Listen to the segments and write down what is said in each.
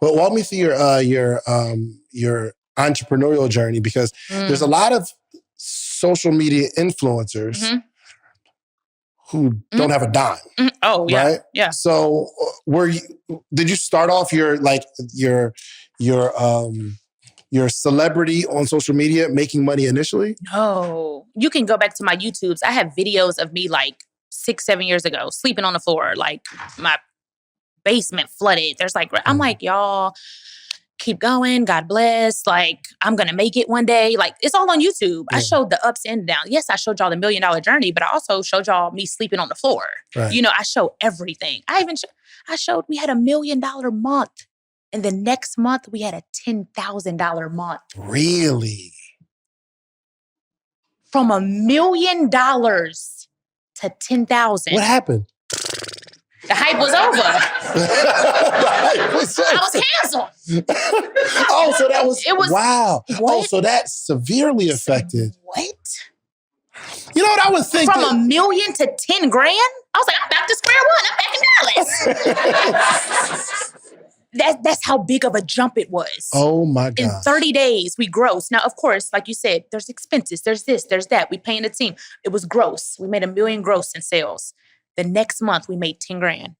But walk me through your entrepreneurial journey, because there's a lot of social media influencers who don't have a dime. Oh yeah, right? yeah. So did you start off your celebrity on social media making money initially? No, you can go back to my YouTubes. I have videos of me like 6-7 years ago sleeping on the floor, like my basement flooded. There's like, I'm like, y'all keep going. God bless. Like, I'm going to make it one day. Like, it's all on YouTube. I showed the ups and downs. Yes, I showed y'all the $1 million journey, but I also showed y'all me sleeping on the floor. Right. You know, I show everything. I showed we had $1 million month. And the next month we had a $10,000 month. Really? From $1 million to 10,000. What happened? The hype was over. I was canceled. Oh, so that was, wow. What? Oh, so that severely affected. What? You know what I was thinking? From $1 million to 10 grand? I was like, I'm back to square one. I'm back in Dallas. That's how big of a jump it was. Oh my God. In 30 days, we grossed. Now, of course, like you said, there's expenses, there's this, there's that. We paying the team. It was gross. We made $1 million gross in sales. The next month, we made 10 grand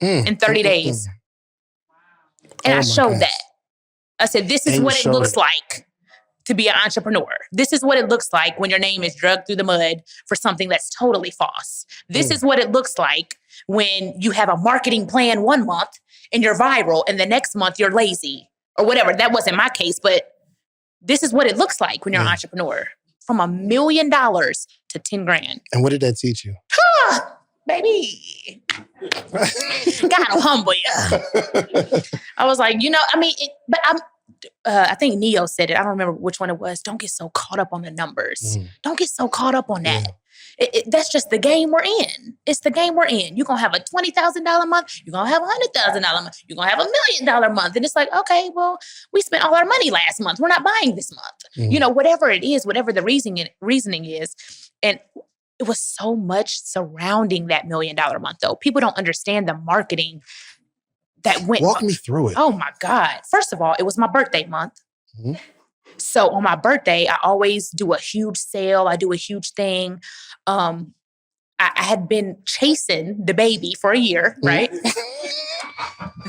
in 30 days. And I showed that. I said, this is what it looks like to be an entrepreneur. This is what it looks like when your name is dragged through the mud for something that's totally false. This is what it looks like when you have a marketing plan one month and you're viral and the next month you're lazy or whatever. That wasn't my case, but this is what it looks like when you're an entrepreneur. From $1 million to 10 grand. And what did that teach you? Baby. Gotta humble you. I was like, you know, I mean, I think Neo said it. I don't remember which one it was. Don't get so caught up on the numbers. Don't get so caught up on that. That's just the game we're in. It's the game we're in. You're going to have a $20,000 month. You're going to have a $100,000 month. You're going to have $1 million month. And it's like, okay, well, we spent all our money last month. We're not buying this month. You know, whatever it is, whatever the reasoning is. And it was so much surrounding that $1 million month, though. People don't understand the marketing that went. Walk me through it. Oh, my God. First of all, it was my birthday month. So on my birthday, I always do a huge sale. I do a huge thing. I had been chasing the baby for a year, right?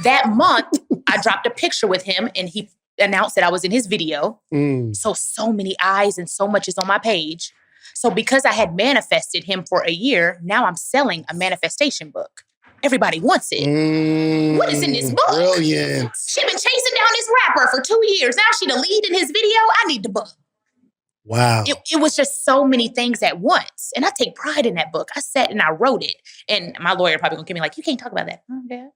That month, I dropped a picture with him and he announced that I was in his video. So many eyes and so much is on my page. So because I had manifested him for a year, now I'm selling a manifestation book. Everybody wants it. What is in this book? Brilliant. She been chasing down this rapper for 2 years. Now she the lead in his video. I need the book. Wow. It was just so many things at once. And I take pride in that book. I sat and I wrote it. And my lawyer probably gonna give me like, you can't talk about that. Okay.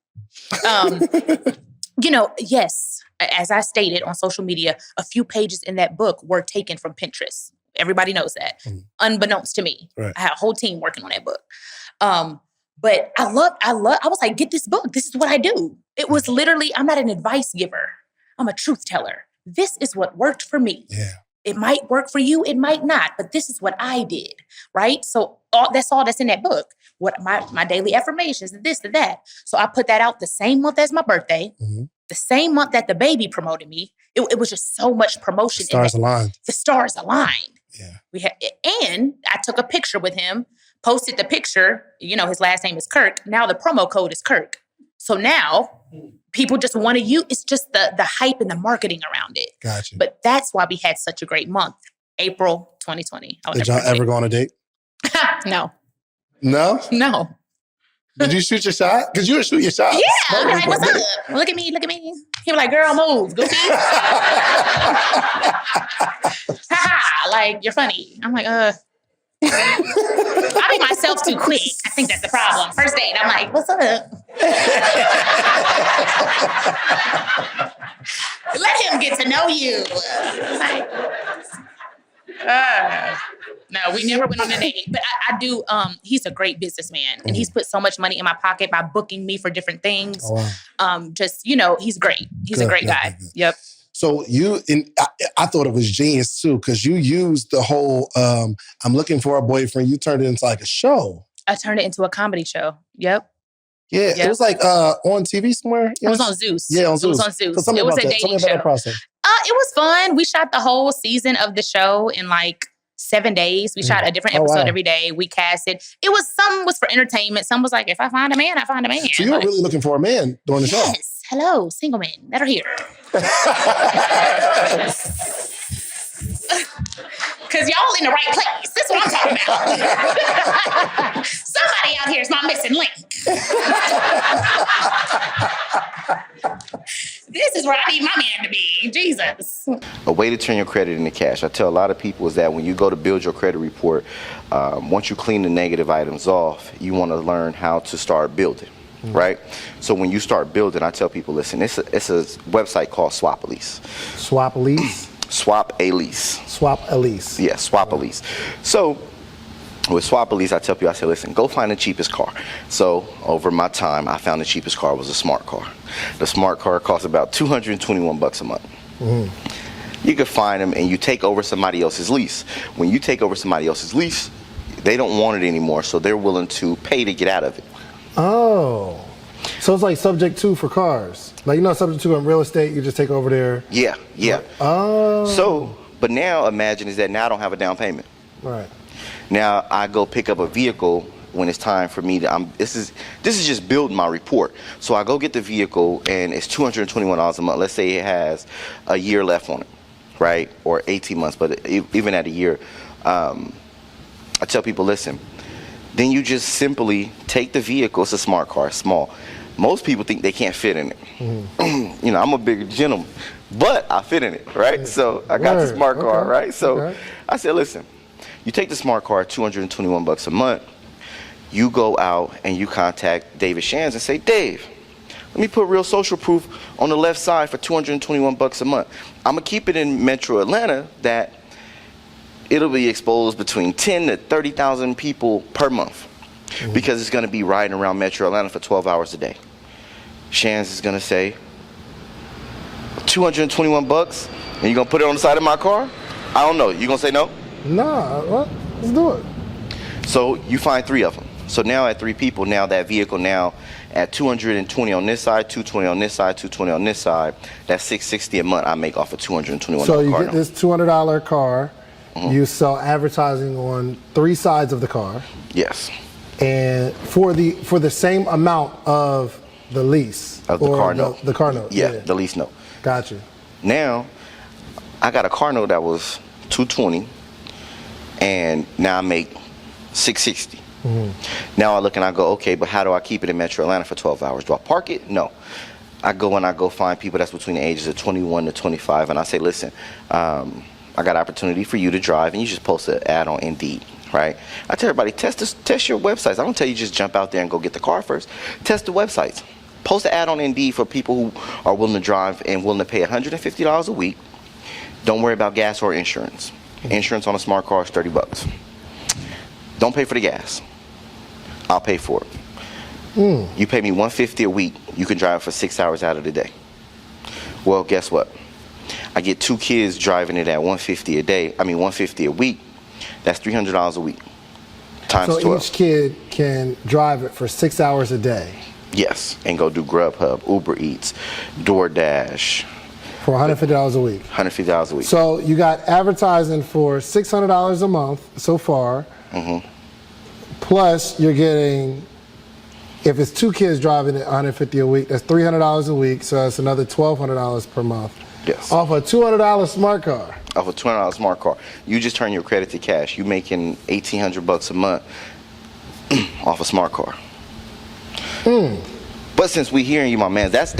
You know, yes, as I stated on social media, a few pages in that book were taken from Pinterest. Everybody knows that. Unbeknownst to me. Right. I had a whole team working on that book. But I was like, get this book. This is what I do. It was literally, I'm not an advice giver. I'm a truth teller. This is what worked for me. Yeah. It might work for you. It might not. But this is what I did. Right? So that's all that's in that book. What my daily affirmations, this, and that. So I put that out the same month as my birthday. The same month that the baby promoted me. It was just so much promotion. The stars aligned. The stars aligned. Yeah. And I took a picture with him, posted the picture. You know, his last name is Kirk. Now the promo code is Kirk. So now people just want to use, it's just the hype and the marketing around it. Gotcha. But that's why we had such a great month. April 2020. Did y'all ever go on a date? No. No? No. Did you shoot your shot? Because you would shoot your shot. Yeah. I'm like, what's up? Look at me. He was like, girl, move. Goofy. Like, you're funny. I'm like, I make myself too quick. I think that's the problem. First date, I'm like, what's up? Let him get to know you. Like, no, we never went on a date. But I do, he's a great businessman. And he's put so much money in my pocket by booking me for different things. Oh, wow. Just, you know, he's great. He's a great guy. Yep. So I thought it was genius too, because you used the whole, I'm looking for a boyfriend. You turned it into like a show. I turned it into a comedy show. Yep. Yeah, Yep. it was like on TV somewhere. It was on Zeus. Yeah, on Zeus. It was on Zeus. So tell me It was about a that. Tell me dating about that show. process. It was fun. We shot the whole season of the show in like 7 days. We shot a different episode every day. We casted. Some was for entertainment. Some was like, if I find a man, I find a man. So you were really looking for a man during the show. Yes. Hello, single men that are here. Because y'all in the right place. That's what I'm talking about. Somebody out here is my missing link. This is where I need my man to be. Jesus. A way to turn your credit into cash. I tell a lot of people is that when you go to build your credit report, once you clean the negative items off, you want to learn how to start building, right? So when you start building, I tell people, listen, it's a website called Swap a Lease. Swap a Lease? Swap a Lease. Swap a Lease. Yeah, Swap a Lease. So with Swap a Lease, I tell people, I say, listen, go find the cheapest car. So over my time, I found the cheapest car was a smart car. The smart car costs about $221 a month. You can find them and you take over somebody else's lease. When you take over somebody else's lease, they don't want it anymore, so they're willing to pay to get out of it. Oh. So it's like subject to for cars. Like, subject to in real estate, you just take over there. Yeah. Oh. So, but now imagine is that now I don't have a down payment. Right. Now I go pick up a vehicle when it's time for me to, this is just building my report. So I go get the vehicle and it's $221 a month. Let's say it has a year left on it, right? Or 18 months, but even at a year, I tell people, listen, then you just simply take the vehicle. It's a smart car, it's small. Most people think they can't fit in it. I'm a bigger gentleman, but I fit in it, right? So I got the smart car, right? So I said, listen, you take the smart car, $221 a month. You go out and you contact David Shands and say, Dave, let me put real social proof on the left side for $221 a month. I'm gonna keep it in Metro Atlanta that it'll be exposed between 10 to 30,000 people per month because it's gonna be riding around Metro Atlanta for 12 hours a day. Shands is gonna say, $221 and you're gonna put it on the side of my car? I don't know, you gonna say no? Nah, what? Let's do it. So you find 3 of them. So now at 3 people, now that vehicle now at $220 on this side, $220 on this side, $220 on this side, that's $660 a month I make off a $221 So you car get this $200 car, you sell advertising on 3 sides of the car. Yes. And for the same amount of the lease. Of the car note. The car note. Yeah, the lease note. Gotcha. Now, I got a car note that was $220 and now I make $660. Now I look and I go, okay, but how do I keep it in Metro Atlanta for 12 hours? Do I park it? No. I go and I go find people that's between the ages of 21 to 25 and I say, listen, I got opportunity for you to drive and you just post an ad on Indeed, right? I tell everybody, test your websites. I don't tell you just jump out there and go get the car first. Test the websites. Post an ad on Indeed for people who are willing to drive and willing to pay $150 a week. Don't worry about gas or insurance. Insurance on a smart car is $30. Don't pay for the gas. I'll pay for it. You pay me $150 a week, you can drive for 6 hours out of the day. Well, guess what? I get 2 kids driving it at $150 a week. That's $300 a week. Times 12. So each kid can drive it for 6 hours a day. Yes, and go do Grubhub, Uber Eats, DoorDash. For $150 a week. $150 a week. So you got advertising for $600 a month so far. Plus you're getting, if it's 2 kids driving it, $150 a week, that's $300 a week. So that's another $1,200 per month. Yes. Off a $200 smart car. Off a $200 smart car. You just turn your credit to cash. You making $1,800 a month off a smart car. But since we hearing you, my man, that's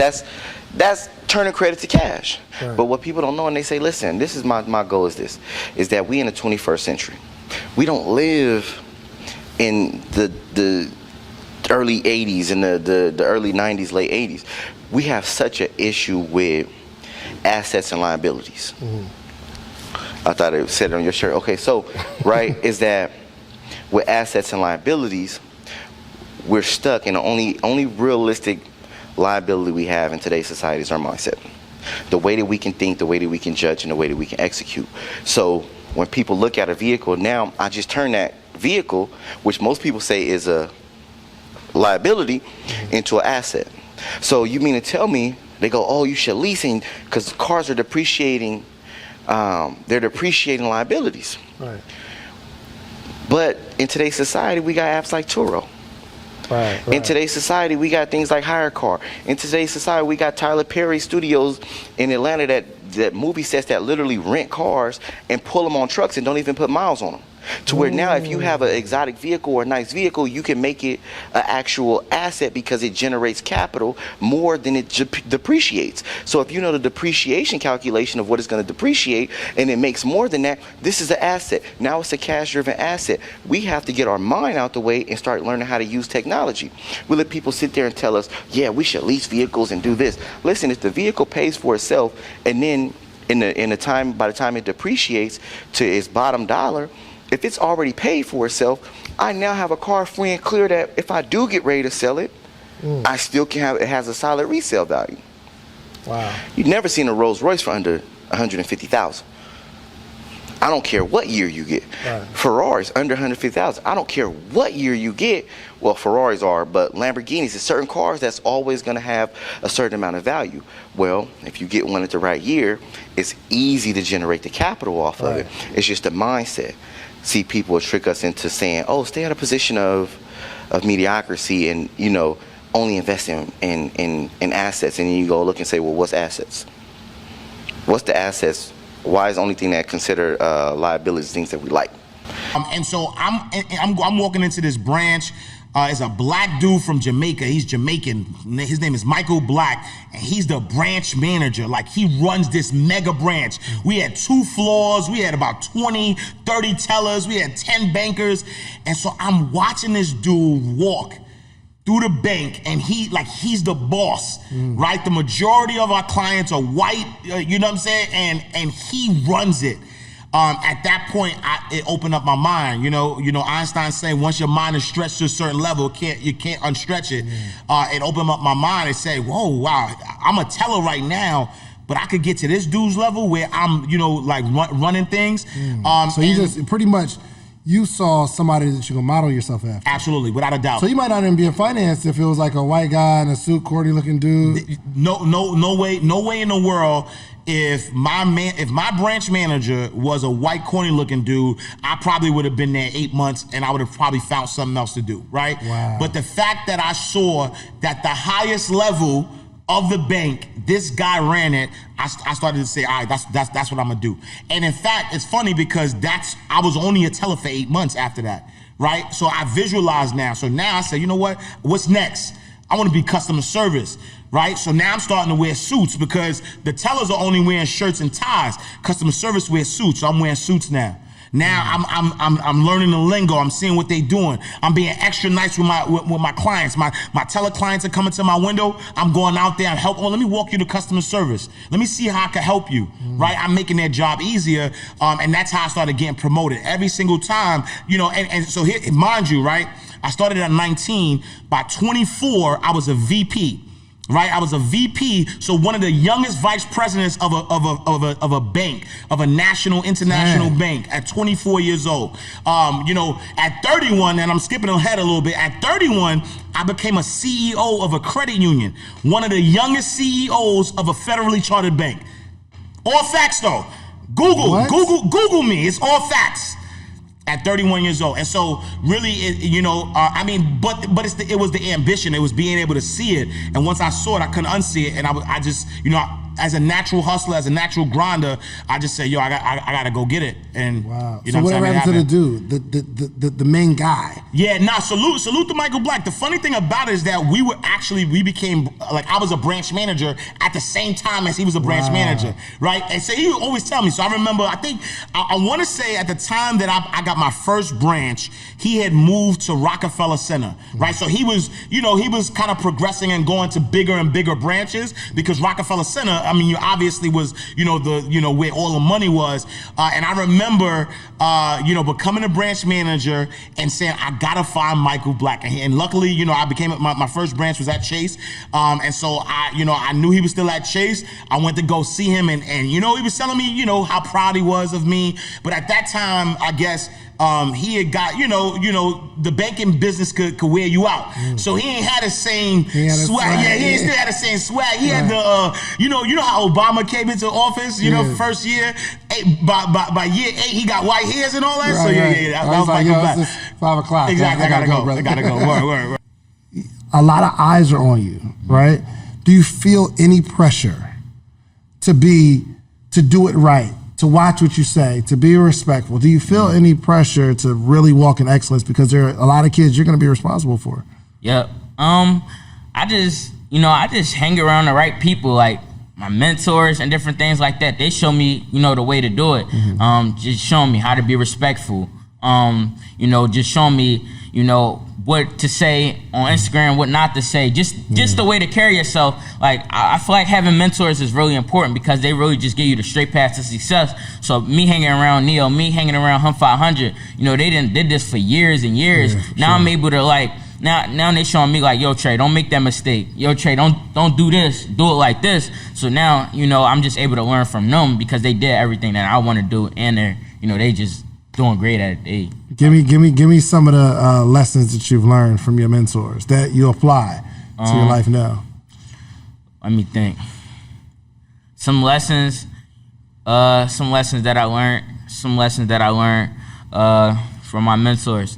turning credit to cash. Right. But what people don't know, and they say, listen, this is my goal is that we in the 21st century. We don't live in the early 80s and the early 90s, late 80s. We have such an issue with assets and liabilities. I thought it said it on your shirt. Okay, so, right, is that with assets and liabilities, we're stuck, and the only realistic liability we have in today's society is our mindset. The way that we can think, the way that we can judge, and the way that we can execute. So when people look at a vehicle now, I just turn that vehicle, which most people say is a liability into an asset. So you mean to tell me, they go, oh, you should leasing because cars are depreciating. They're depreciating liabilities. Right. But in today's society, we got apps like Turo. Right. In today's society, we got things like Hire Car. In today's society, we got Tyler Perry Studios in Atlanta that movie sets that literally rent cars and pull them on trucks and don't even put miles on them. To where now if you have an exotic vehicle or a nice vehicle, you can make it an actual asset because it generates capital more than it depreciates. So if you know the depreciation calculation of what it's going to depreciate and it makes more than that, this is an asset. Now it's a cash-driven asset. We have to get our mind out the way and start learning how to use technology. We let people sit there and tell us, yeah, we should lease vehicles and do this. Listen, if the vehicle pays for itself and then by the time it depreciates to its bottom dollar, if it's already paid for itself, I now have a car free and clear that if I do get ready to sell it, I still can have, it has a solid resale value. Wow. You've never seen a Rolls Royce for under $150,000. I don't care what year you get. Right. Ferraris under $150,000. I don't care what year you get. Well, Ferraris are, but Lamborghinis, there's certain cars that's always going to have a certain amount of value. Well, if you get one at the right year, it's easy to generate the capital off of it. It's just a mindset. See, people will trick us into saying, oh, stay at a position of mediocrity and, you know, only invest in assets. And then you go look and say, well, what's assets? What's the assets? Why is the only thing that consider liabilities things that we like? And so I'm walking into this branch. It's a black dude from Jamaica. He's Jamaican. His name is Michael Black, and he's the branch manager. Like, he runs this mega branch. We had 2 floors. We had about 20, 30 tellers. We had 10 bankers. And so I'm watching this dude walk through the bank, and he's the boss, right? The majority of our clients are white, you know what I'm saying? And he runs it. At that point, it opened up my mind. You know, Einstein saying once your mind is stretched to a certain level, you can't unstretch it. It opened up my mind and said, whoa, wow, I'm a teller right now, but I could get to this dude's level where I'm, like running things. So you just pretty much, you saw somebody that you can model yourself after. Absolutely, without a doubt. So you might not even be in finance if it was like a white guy in a suit, corny looking dude. No way in the world. If my branch manager was a white, corny looking dude, I probably would have been there 8 months and I would have probably found something else to do, right? Wow. But the fact that I saw that the highest level of the bank, this guy ran it, I started to say, all right, that's what I'm gonna do. And in fact, it's funny because I was only a teller for 8 months after that, right? So I visualize now. So now I say, you know what? What's next? I want to be customer service, right? So now I'm starting to wear suits because the tellers are only wearing shirts and ties. Customer service wears suits, so I'm wearing suits now. Now I'm learning the lingo. I'm seeing what they doing. I'm being extra nice with my clients. My teller clients are coming to my window. I'm going out there and helping. Oh, let me walk you to customer service. Let me see how I can help you, right? I'm making their job easier, and that's how I started getting promoted every single time. And so here, mind you, right? I started at 19. By 24, I was a VP. Right, I was a VP, so one of the youngest vice presidents of a bank, of a national, international bank, at 24 years old. At 31, and I'm skipping ahead a little bit. At 31, I became a CEO of a credit union, one of the youngest CEOs of a federally chartered bank. All facts, though. Google me. It's all facts. At 31 years old. And so really, but it was the ambition. It was being able to see it. And once I saw it, I couldn't unsee it. And I just, as a natural hustler, as a natural grinder, I just said, I gotta go get it. And wow. So whatever happened to the dude, the main guy? Yeah, salute to Michael Black. The funny thing about it is that we became, like, I was a branch manager at the same time as he was a branch manager, right? And so he would always tell me. So I remember, I want to say at the time that I got my first branch, he had moved to Rockefeller Center, right? So he was kind of progressing and going to bigger and bigger branches because Rockefeller Center, obviously was, where all the money was. And I remember, becoming a branch manager and saying, I gotta find Michael Black. And luckily, I became, my first branch was at Chase. And so I knew he was still at Chase. I went to go see him and he was telling me, how proud he was of me. But at that time, I guess, he had got, the banking business could wear you out. So he ain't had the same swag. Yeah, he ain't still had the same swag. He had the, you know how Obama came into office, first year, by year 8, he got white hairs and all that. Right, so yeah, that was like, it's 5 o'clock. Exactly, I gotta go. brother. I gotta go. Word. A lot of eyes are on you, right? Do you feel any pressure to do it right, to watch what you say, to be respectful? Do you feel any pressure to really walk in excellence, because there are a lot of kids you're going to be responsible for? Yep. I just hang around the right people, like my mentors and different things like that. They show me, the way to do it. Just showing me how to be respectful. Just showing me, what to say on Instagram, what not to say, just the way to carry yourself. Like, I feel like having mentors is really important, because they really just give you the straight path to success. So me hanging around Neo, me hanging around Hum 500, they did this for years and years. Now I'm able to now they showing me like, yo, Trey, don't make that mistake. Yo, Trey, don't do this, do it like this. So now, I'm just able to learn from them, because they did everything that I want to do, and they're, they just doing great at it. Give me some of the lessons that you've learned from your mentors that you apply to your life now. Let me think. Some lessons that I learned from my mentors.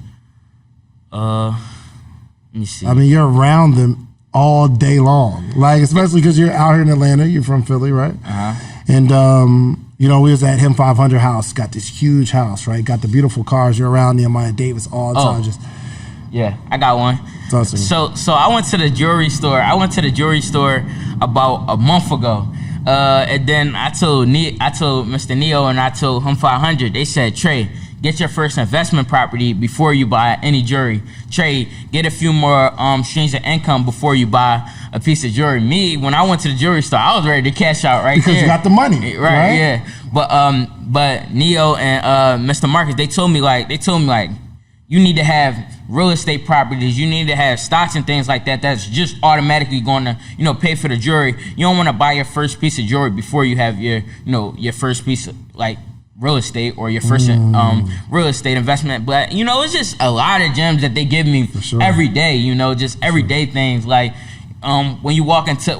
Let me see. I mean, you're around them all day long, like, especially because you're out here in Atlanta. You're from Philly, right? And we was at Him 500 house. Got this huge house, right? Got the beautiful cars. You're around Nehemiah Davis all the time. Yeah, I got one. That's awesome. So I went to the jewelry store. About a month ago, and then I told Mr. Neo and I told Hum 500. They said, Trey, get your first investment property before you buy any jewelry. Trey, get a few more streams of income before you buy a piece of jewelry. Me, when I went to the jewelry store, I was ready to cash out right because there. You got the money, right? Yeah. But Neo and Mr. Marcus, they told me like you need to have real estate properties. You need to have stocks and things like that. That's just automatically going to pay for the jewelry. You don't want to buy your first piece of jewelry before you have your first piece of real estate or your first real estate investment. But it's just a lot of gems that they give me every day. Just everyday things like. When you walk into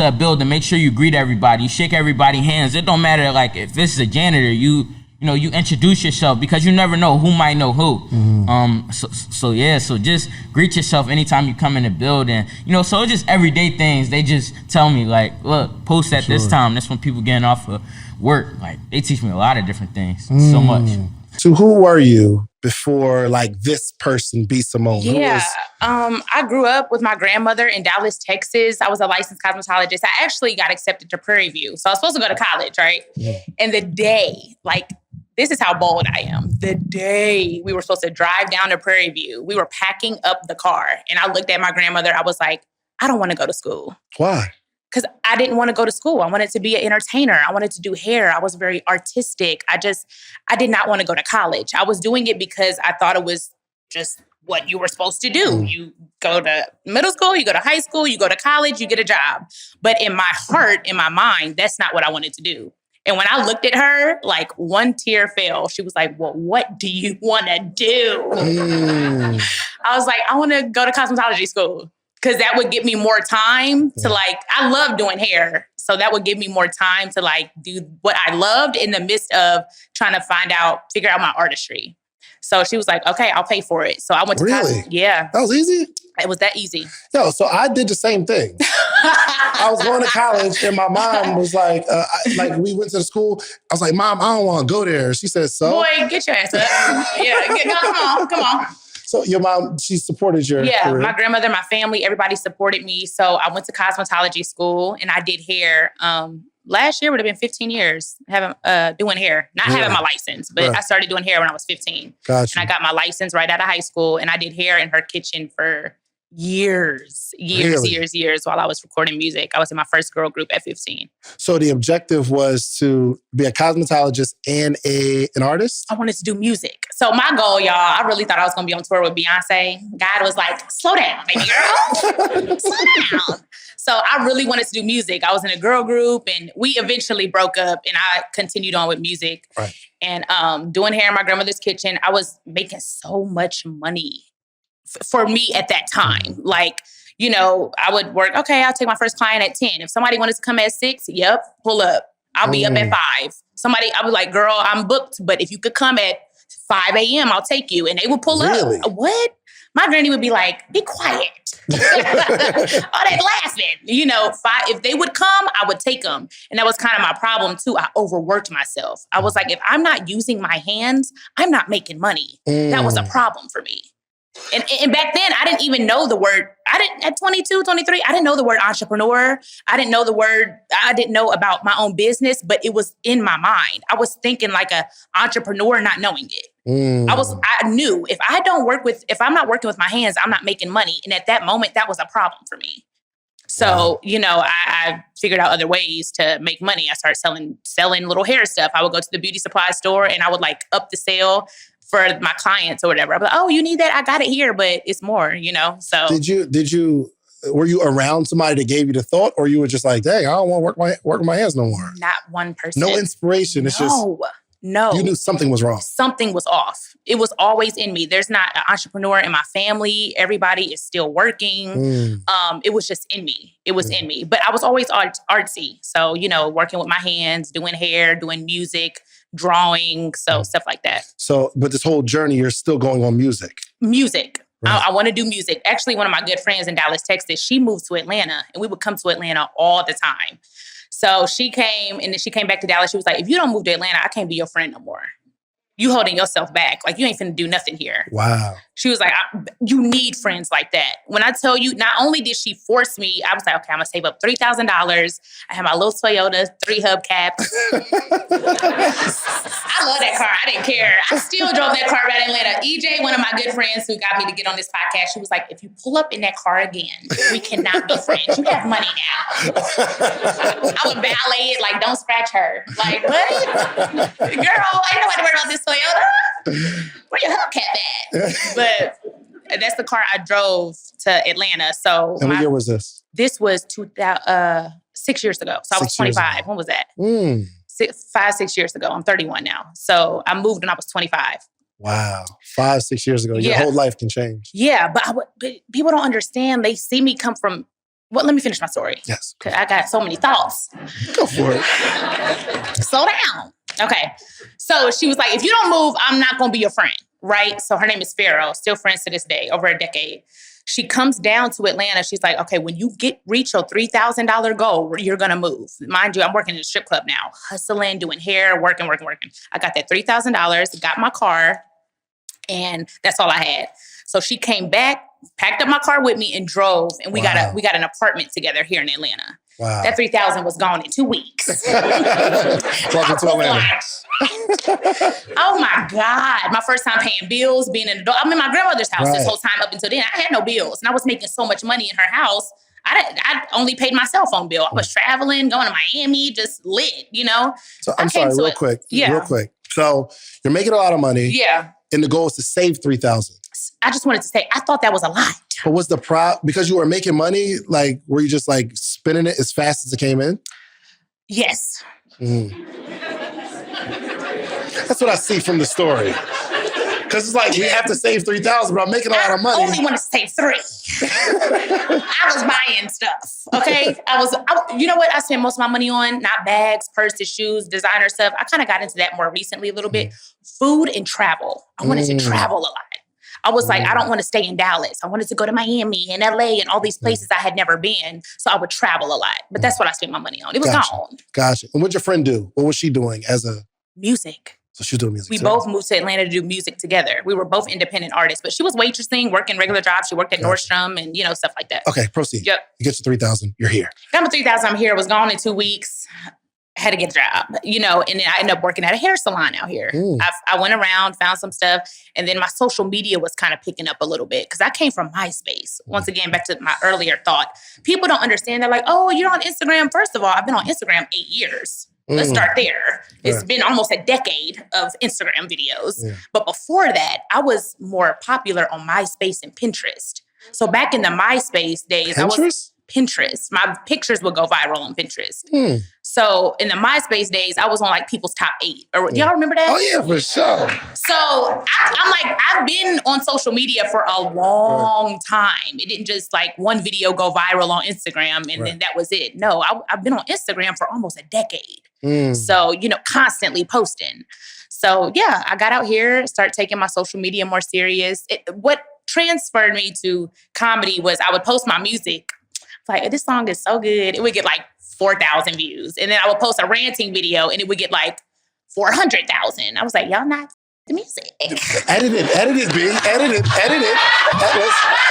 a building, make sure you greet everybody. You shake everybody's hands. It don't matter if this is a janitor, you introduce yourself, because you never know who might know who. So just greet yourself anytime you come in the building. So it's just everyday things. They just tell me look, post at this time. That's when people getting off of work. They teach me a lot of different things. So much. So who were you before this person, B. Simone? Yeah, I grew up with my grandmother in Dallas, Texas. I was a licensed cosmetologist. I actually got accepted to Prairie View. So I was supposed to go to college, right? Yeah. And the day, this is how bold I am. The day we were supposed to drive down to Prairie View, we were packing up the car. And I looked at my grandmother. I was like, I don't want to go to school. Why? Because I didn't want to go to school. I wanted to be an entertainer. I wanted to do hair. I was very artistic. I did not want to go to college. I was doing it because I thought it was just what you were supposed to do. You go to middle school, you go to high school, you go to college, you get a job. But in my heart, in my mind, that's not what I wanted to do. And when I looked at her, one tear fell. She was like, well, what do you want to do? I was like, I want to go to cosmetology school. Because that would give me more time to I love doing hair. So that would give me more time to do what I loved in the midst of trying to figure out my artistry. So she was like, okay, I'll pay for it. So I went to college. Yeah. That was easy? It was that easy. No, so I did the same thing. I was going to college and my mom was like, we went to the school. I was like, Mom, I don't want to go there. She said, so? Boy, get your ass up. Come on. So your mom, she supported your career. My grandmother, my family, everybody supported me. So I went to cosmetology school and I did hair. Last year would have been 15 years doing hair. Not having my license, but I started doing hair when I was 15. Gotcha. And I got my license right out of high school and I did hair in her kitchen for Years while I was recording music. I was in my first girl group at 15. So the objective was to be a cosmetologist and an artist? I wanted to do music. So my goal, y'all, I really thought I was going to be on tour with Beyonce. God was like, slow down, baby girl. Slow down. So I really wanted to do music. I was in a girl group and we eventually broke up and I continued on with music. Right. And doing hair in my grandmother's kitchen. I was making so much money for me at that time. Like, you know, I would work, okay, I'll take my first client at 10. If somebody wanted to come at 6, pull up. I'll be up at 5. I was like, girl, I'm booked, but if you could come at 5 a.m., I'll take you. And they would pull up. What? My granny would be like, be quiet. All that laughing. You know, if they would come, I would take them. And that was kind of my problem too. I overworked myself. I was like, if I'm not using my hands, I'm not making money. That was a problem for me. And back then, I didn't even know the word. At 22, 23, I didn't know the word entrepreneur. I didn't know about my own business, but it was in my mind. I was thinking like an entrepreneur, not knowing it. I knew if I'm not working with my hands, I'm not making money. And at that moment, that was a problem for me. So, you know, I figured out other ways to make money. I started selling little hair stuff. I would go to the beauty supply store and I would like up the sale for my clients or whatever. I'm like, oh, you need that? I got it here, but it's more, you know? So were you around somebody that gave you the thought or you were just like, dang, I don't want to work with my hands no more? Not one person. No inspiration. It's No. You knew something was wrong. Something was off. It was always in me. There's not an entrepreneur in my family. Everybody is still working. It was just in me. It was in me. But I was always artsy. So, you know, working with my hands, doing hair, doing music, drawing, stuff like that. So, but this whole journey, you're still going on music. Music. Right. I want to do music. Actually, one of my good friends in Dallas, Texas, she moved to Atlanta and we would come to Atlanta all the time. So she came and then she came back to Dallas. She was like, if you don't move to Atlanta, I can't be your friend no more. You holding yourself back. Like, you ain't finna do nothing here. Wow. She was like, you need friends like that. When I tell you, not only did she force me, I was like, okay, I'm gonna save up $3,000. I have my little Toyota 3 hubcaps. I love that car. I didn't care. I still drove that car around Atlanta. EJ, one of my good friends who got me to get on this podcast, she was like, if you pull up in that car again, we cannot be friends. You have money now. I would valet it like, don't scratch her. Like, what? Girl, ain't nobody worried about this Toyota. Where your hubcap at? But that's the car I drove to Atlanta. So and what year was this? This was 6 years ago. So I was 25. When was that? 6 years ago. I'm 31 now. So I moved when I was 25. Wow. 5-6 years ago. Your whole life can change. Yeah, but people don't understand. They see me come from, well, let me finish my story. Yes. Because I got so many thoughts. Go for it. Slow down. Okay. So she was like, if you don't move, I'm not going to be your friend. Right? So her name is Pharaoh. Still friends to this day, over a decade. She comes down to Atlanta. She's like, okay, when you reach your $3,000 goal, you're going to move. Mind you, I'm working in a strip club now, hustling, doing hair, working. I got that $3,000, got my car, and that's all I had. So she came back, packed up my car with me and drove, and we got an apartment together here in Atlanta. Wow. That $3,000 was gone in 2 weeks. Welcome to Atlanta. Oh my God. My first time paying bills, being in I'm in my grandmother's house this whole time up until then. I had no bills and I was making so much money in her house. I only paid my cell phone bill. I was traveling, going to Miami, just lit, you know? So I'm sorry, real quick. So you're making a lot of money. Yeah. And the goal is to save $3,000. I just wanted to say, I thought that was a lot. But was the because you were making money, like, were you just like spending it as fast as it came in? Yes. That's what I see from the story. Because it's like, we have to save $3,000, but I'm making a lot of money. I only want to save $3,000. I was buying stuff, okay? You know what I spent most of my money on? Not bags, purses, shoes, designer stuff. I kind of got into that more recently a little bit. Food and travel. I wanted to travel a lot. I was like, I don't want to stay in Dallas. I wanted to go to Miami and LA and all these places I had never been. So I would travel a lot. But that's what I spent my money on. It was gone. Gotcha. And what'd your friend do? What was she doing as a... Music. So she was doing music We both moved to Atlanta to do music together. We were both independent artists. But she was waitressing, working regular jobs. She worked at Nordstrom and, stuff like that. Okay, proceed. Yep. You get your $3,000. You're here. Got my $3,000. I'm here. It was gone in 2 weeks. I had to get a job, and then I ended up working at a hair salon out here. I went around, found some stuff, and then my social media was kind of picking up a little bit because I came from MySpace. Once again, back to my earlier thought. People don't understand. They're like, oh, you're on Instagram. First of all, I've been on Instagram 8 years. Let's start there. It's been almost a decade of Instagram videos. Yeah. But before that, I was more popular on MySpace and Pinterest. So back in the MySpace days, Pinterest. My pictures would go viral on Pinterest. So in the MySpace days, I was on like people's top 8. Or do y'all remember that? Oh yeah, for sure. So I'm like, I've been on social media for a long time. It didn't just like one video go viral on Instagram and then that was it. No, I've been on Instagram for almost a decade. So, constantly posting. So yeah, I got out here, started taking my social media more serious. What transferred me to comedy was I would post my music. Like, this song is so good. It would get like 4,000 views. And then I would post a ranting video and it would get like 400,000. I was like, y'all not the music. Edit it, B. Edit it.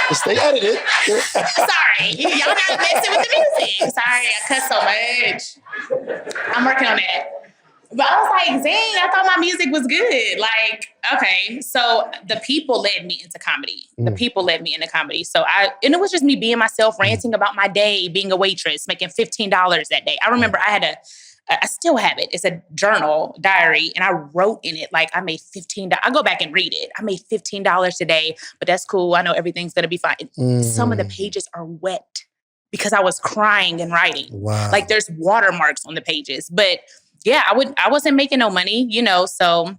Let's stay edited. Sorry. Y'all not messing with the music. Sorry, I cuss so much. I'm working on that. But I was like, dang, I thought my music was good. Like, okay. So the people led me into comedy. So and it was just me being myself, ranting about my day, being a waitress, making $15 that day. I remember I still have it. It's a journal diary. And I wrote in it, like, I made $15. I go back and read it. I made $15 today, but that's cool. I know everything's going to be fine. Some of the pages are wet because I was crying and writing. Wow. Like, there's watermarks on the pages, but yeah, I wasn't making no money, so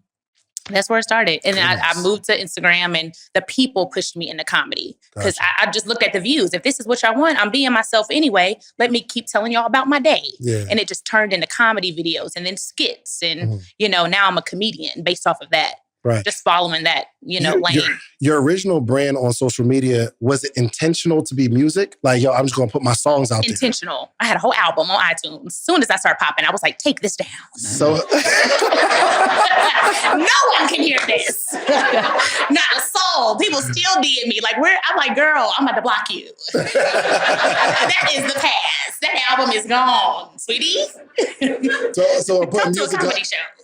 that's where it started. And then I moved to Instagram and the people pushed me into comedy because I just looked at the views. If this is what y'all want, I'm being myself anyway. Let me keep telling y'all about my day. Yeah. And it just turned into comedy videos and then skits. And, now I'm a comedian based off of that. Right. Just following that, lane. Your original brand on social media, was it intentional to be music? Like, yo, I'm just going to put my songs out there. Intentional. I had a whole album on iTunes. As soon as I started popping, I was like, take this down. So no one can hear this. Not a soul. People still DM me. Like, I'm like, girl, I'm about to block you. That is the past. That album is gone, sweetie. So we're putting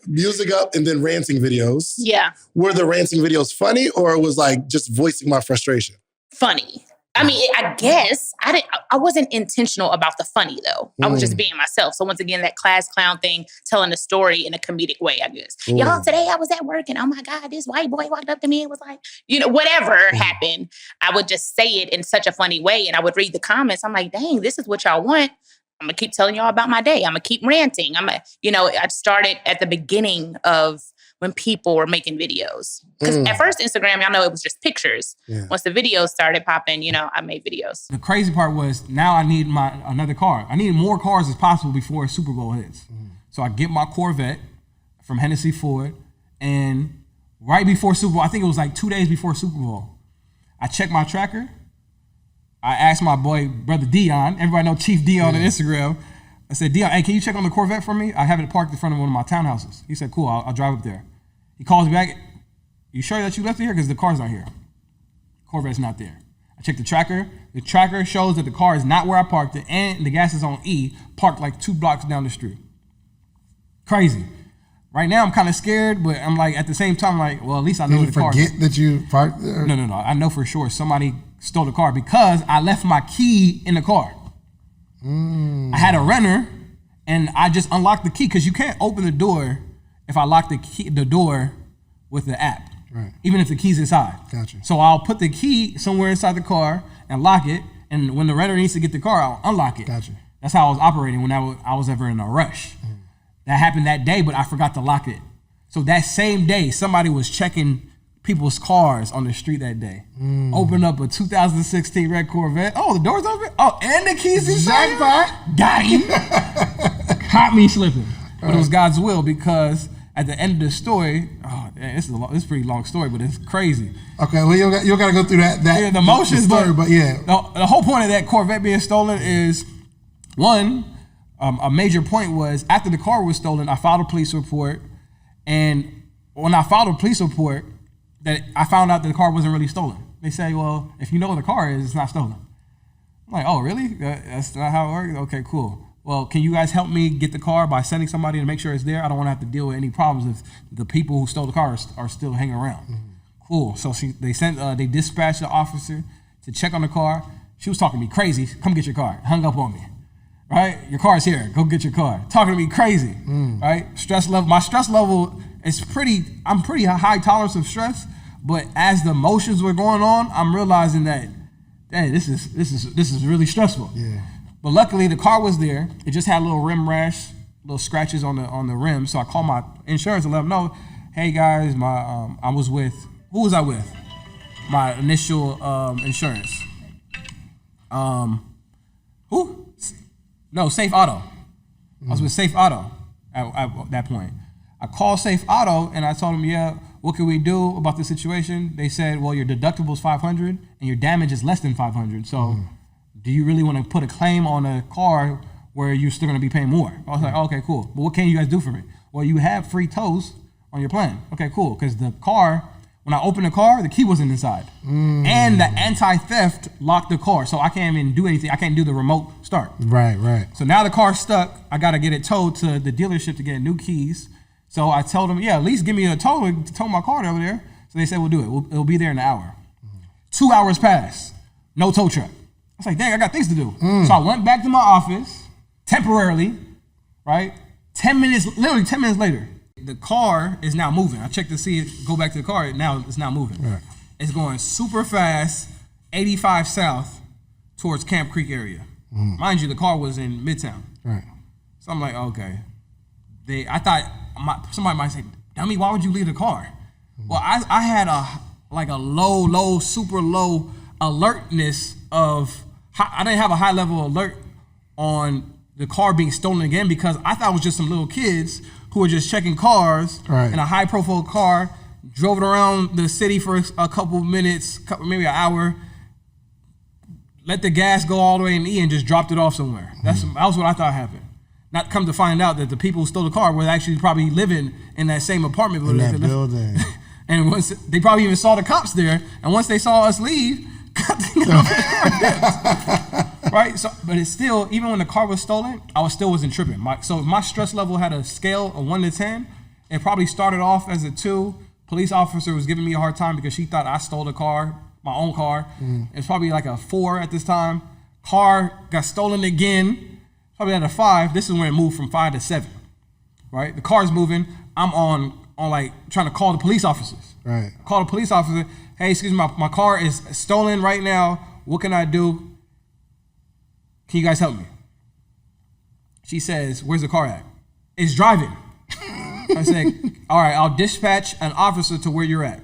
music up and then ranting videos. Yeah. Were the ranting videos funny or it was like just voicing my frustration? Funny. I mean, I guess I wasn't intentional about the funny though. I was just being myself. So once again, that class clown thing, telling a story in a comedic way, I guess. Y'all, today I was at work and oh my God, this white boy walked up to me and was like, whatever happened, I would just say it in such a funny way. And I would read the comments. I'm like, dang, this is what y'all want. I'm going to keep telling y'all about my day. I'm going to keep ranting. I started at the beginning of when people were making videos. Because at first Instagram, y'all know it was just pictures. Yeah. Once the videos started popping, I made videos. The crazy part was now I need another car. I need more cars as possible before Super Bowl hits. So I get my Corvette from Hennessy Ford, and right before Super Bowl, I think it was like 2 days before Super Bowl, I checked my tracker. I asked my boy, brother Dion, everybody know Chief Dion on Instagram. I said, Dion, hey, can you check on the Corvette for me? I have it parked in front of one of my townhouses. He said, cool, I'll drive up there. He calls me back, you sure that you left it here? Because the car's not here. Corvette's not there. I checked the tracker. The tracker shows that the car is not where I parked it, and the gas is on E, parked like 2 blocks down the street. Crazy. Right now, I'm kind of scared, but I'm like, at the same time, like, well, at least I know the car. Did you forget that you parked there? No. I know for sure somebody stole the car because I left my key in the car. I had a renter, and I just unlocked the key because you can't open the door if I lock the door with the app, right? Even if the key's inside. Gotcha. So I'll put the key somewhere inside the car and lock it, and when the renter needs to get the car, I'll unlock it. Gotcha. That's how I was operating when I was ever in a rush. That happened that day, but I forgot to lock it. So that same day, somebody was checking people's cars on the street that day. Opened up a 2016 red Corvette. Oh, the door's open? Oh, and the keys inside? Got him. Caught me slipping. But it was God's will because at the end of the story, this is a pretty long story, but it's crazy. Okay, well, you got to go through that the emotions, story, but yeah. The whole point of that Corvette being stolen is, one, a major point was after the car was stolen, I filed a police report, and when I filed a police report, that I found out that the car wasn't really stolen. They say, well, if you know what the car is, it's not stolen. I'm like, oh, really? That's not how it works? Okay, cool. well, can you guys help me get the car by sending somebody to make sure it's there? I don't want to have to deal with any problems if the people who stole the car are still hanging around. Cool. So they dispatched the officer to check on the car. She was talking to me crazy. Come get your car. Hung up on me. Right? Your car's here. Go get your car. Talking to me crazy. Right? Stress level. My stress level is I'm pretty high tolerance of stress, but as the emotions were going on, I'm realizing that, dang, this is really stressful. Yeah. But luckily the car was there. It just had a little rim rash, little scratches on the rim. So I called my insurance and let them know, hey guys, who was I with? My initial insurance. Who? No, Safe Auto. I was with Safe Auto at that point. I called Safe Auto and I told them, yeah, what can we do about the situation? They said, well, your deductible is $500 and your damage is less than $500. So do you really want to put a claim on a car where you're still going to be paying more? I was like, okay, cool. But what can you guys do for me? Well, you have free tows on your plan. Okay, cool. Because the car, when I opened the car, the key wasn't inside. And the anti-theft locked the car. So I can't even do anything. I can't do the remote start. Right. So now the car's stuck. I got to get it towed to the dealership to get new keys. So I told them, yeah, at least give me a tow to tow my car over there. So they said, we'll do it. It'll be there in an hour. 2 hours passed. No tow truck. I was like, dang, I got things to do. So I went back to my office temporarily, right? 10 minutes later, the car is now moving. I checked to see it, go back to the car. Now it's not moving. Right. It's going super fast, 85 south towards Camp Creek area. Mind you, the car was in Midtown. Right. So I'm like, okay. I thought somebody might say, dummy, why would you leave the car? Well, I had a low, super low alertness of, I didn't have a high level alert on the car being stolen again because I thought it was just some little kids who were just checking cars in a high profile car, drove it around the city for a couple minutes, maybe an hour, let the gas go all the way in E and just dropped it off somewhere. That was what I thought happened. Not come to find out that the people who stole the car were actually probably living in that same apartment building. In that building. And once they probably even saw the cops there, and once they saw us leave, right? So, but it's still, even when the car was stolen, I wasn't tripping. So if my stress level had a scale of 1 to 10, it probably started off as a 2. Police officer was giving me a hard time because she thought I stole the car, my own car. It's probably like a 4 at this time. Car got stolen again. Probably at a 5. This is when it moved from 5 to 7, right? The car's moving. I'm on like trying to call the police officers. Right. Call the police officer. Hey, excuse me, my car is stolen right now. What can I do? Can you guys help me? She says, where's the car at? It's driving. I said, all right, I'll dispatch an officer to where you're at.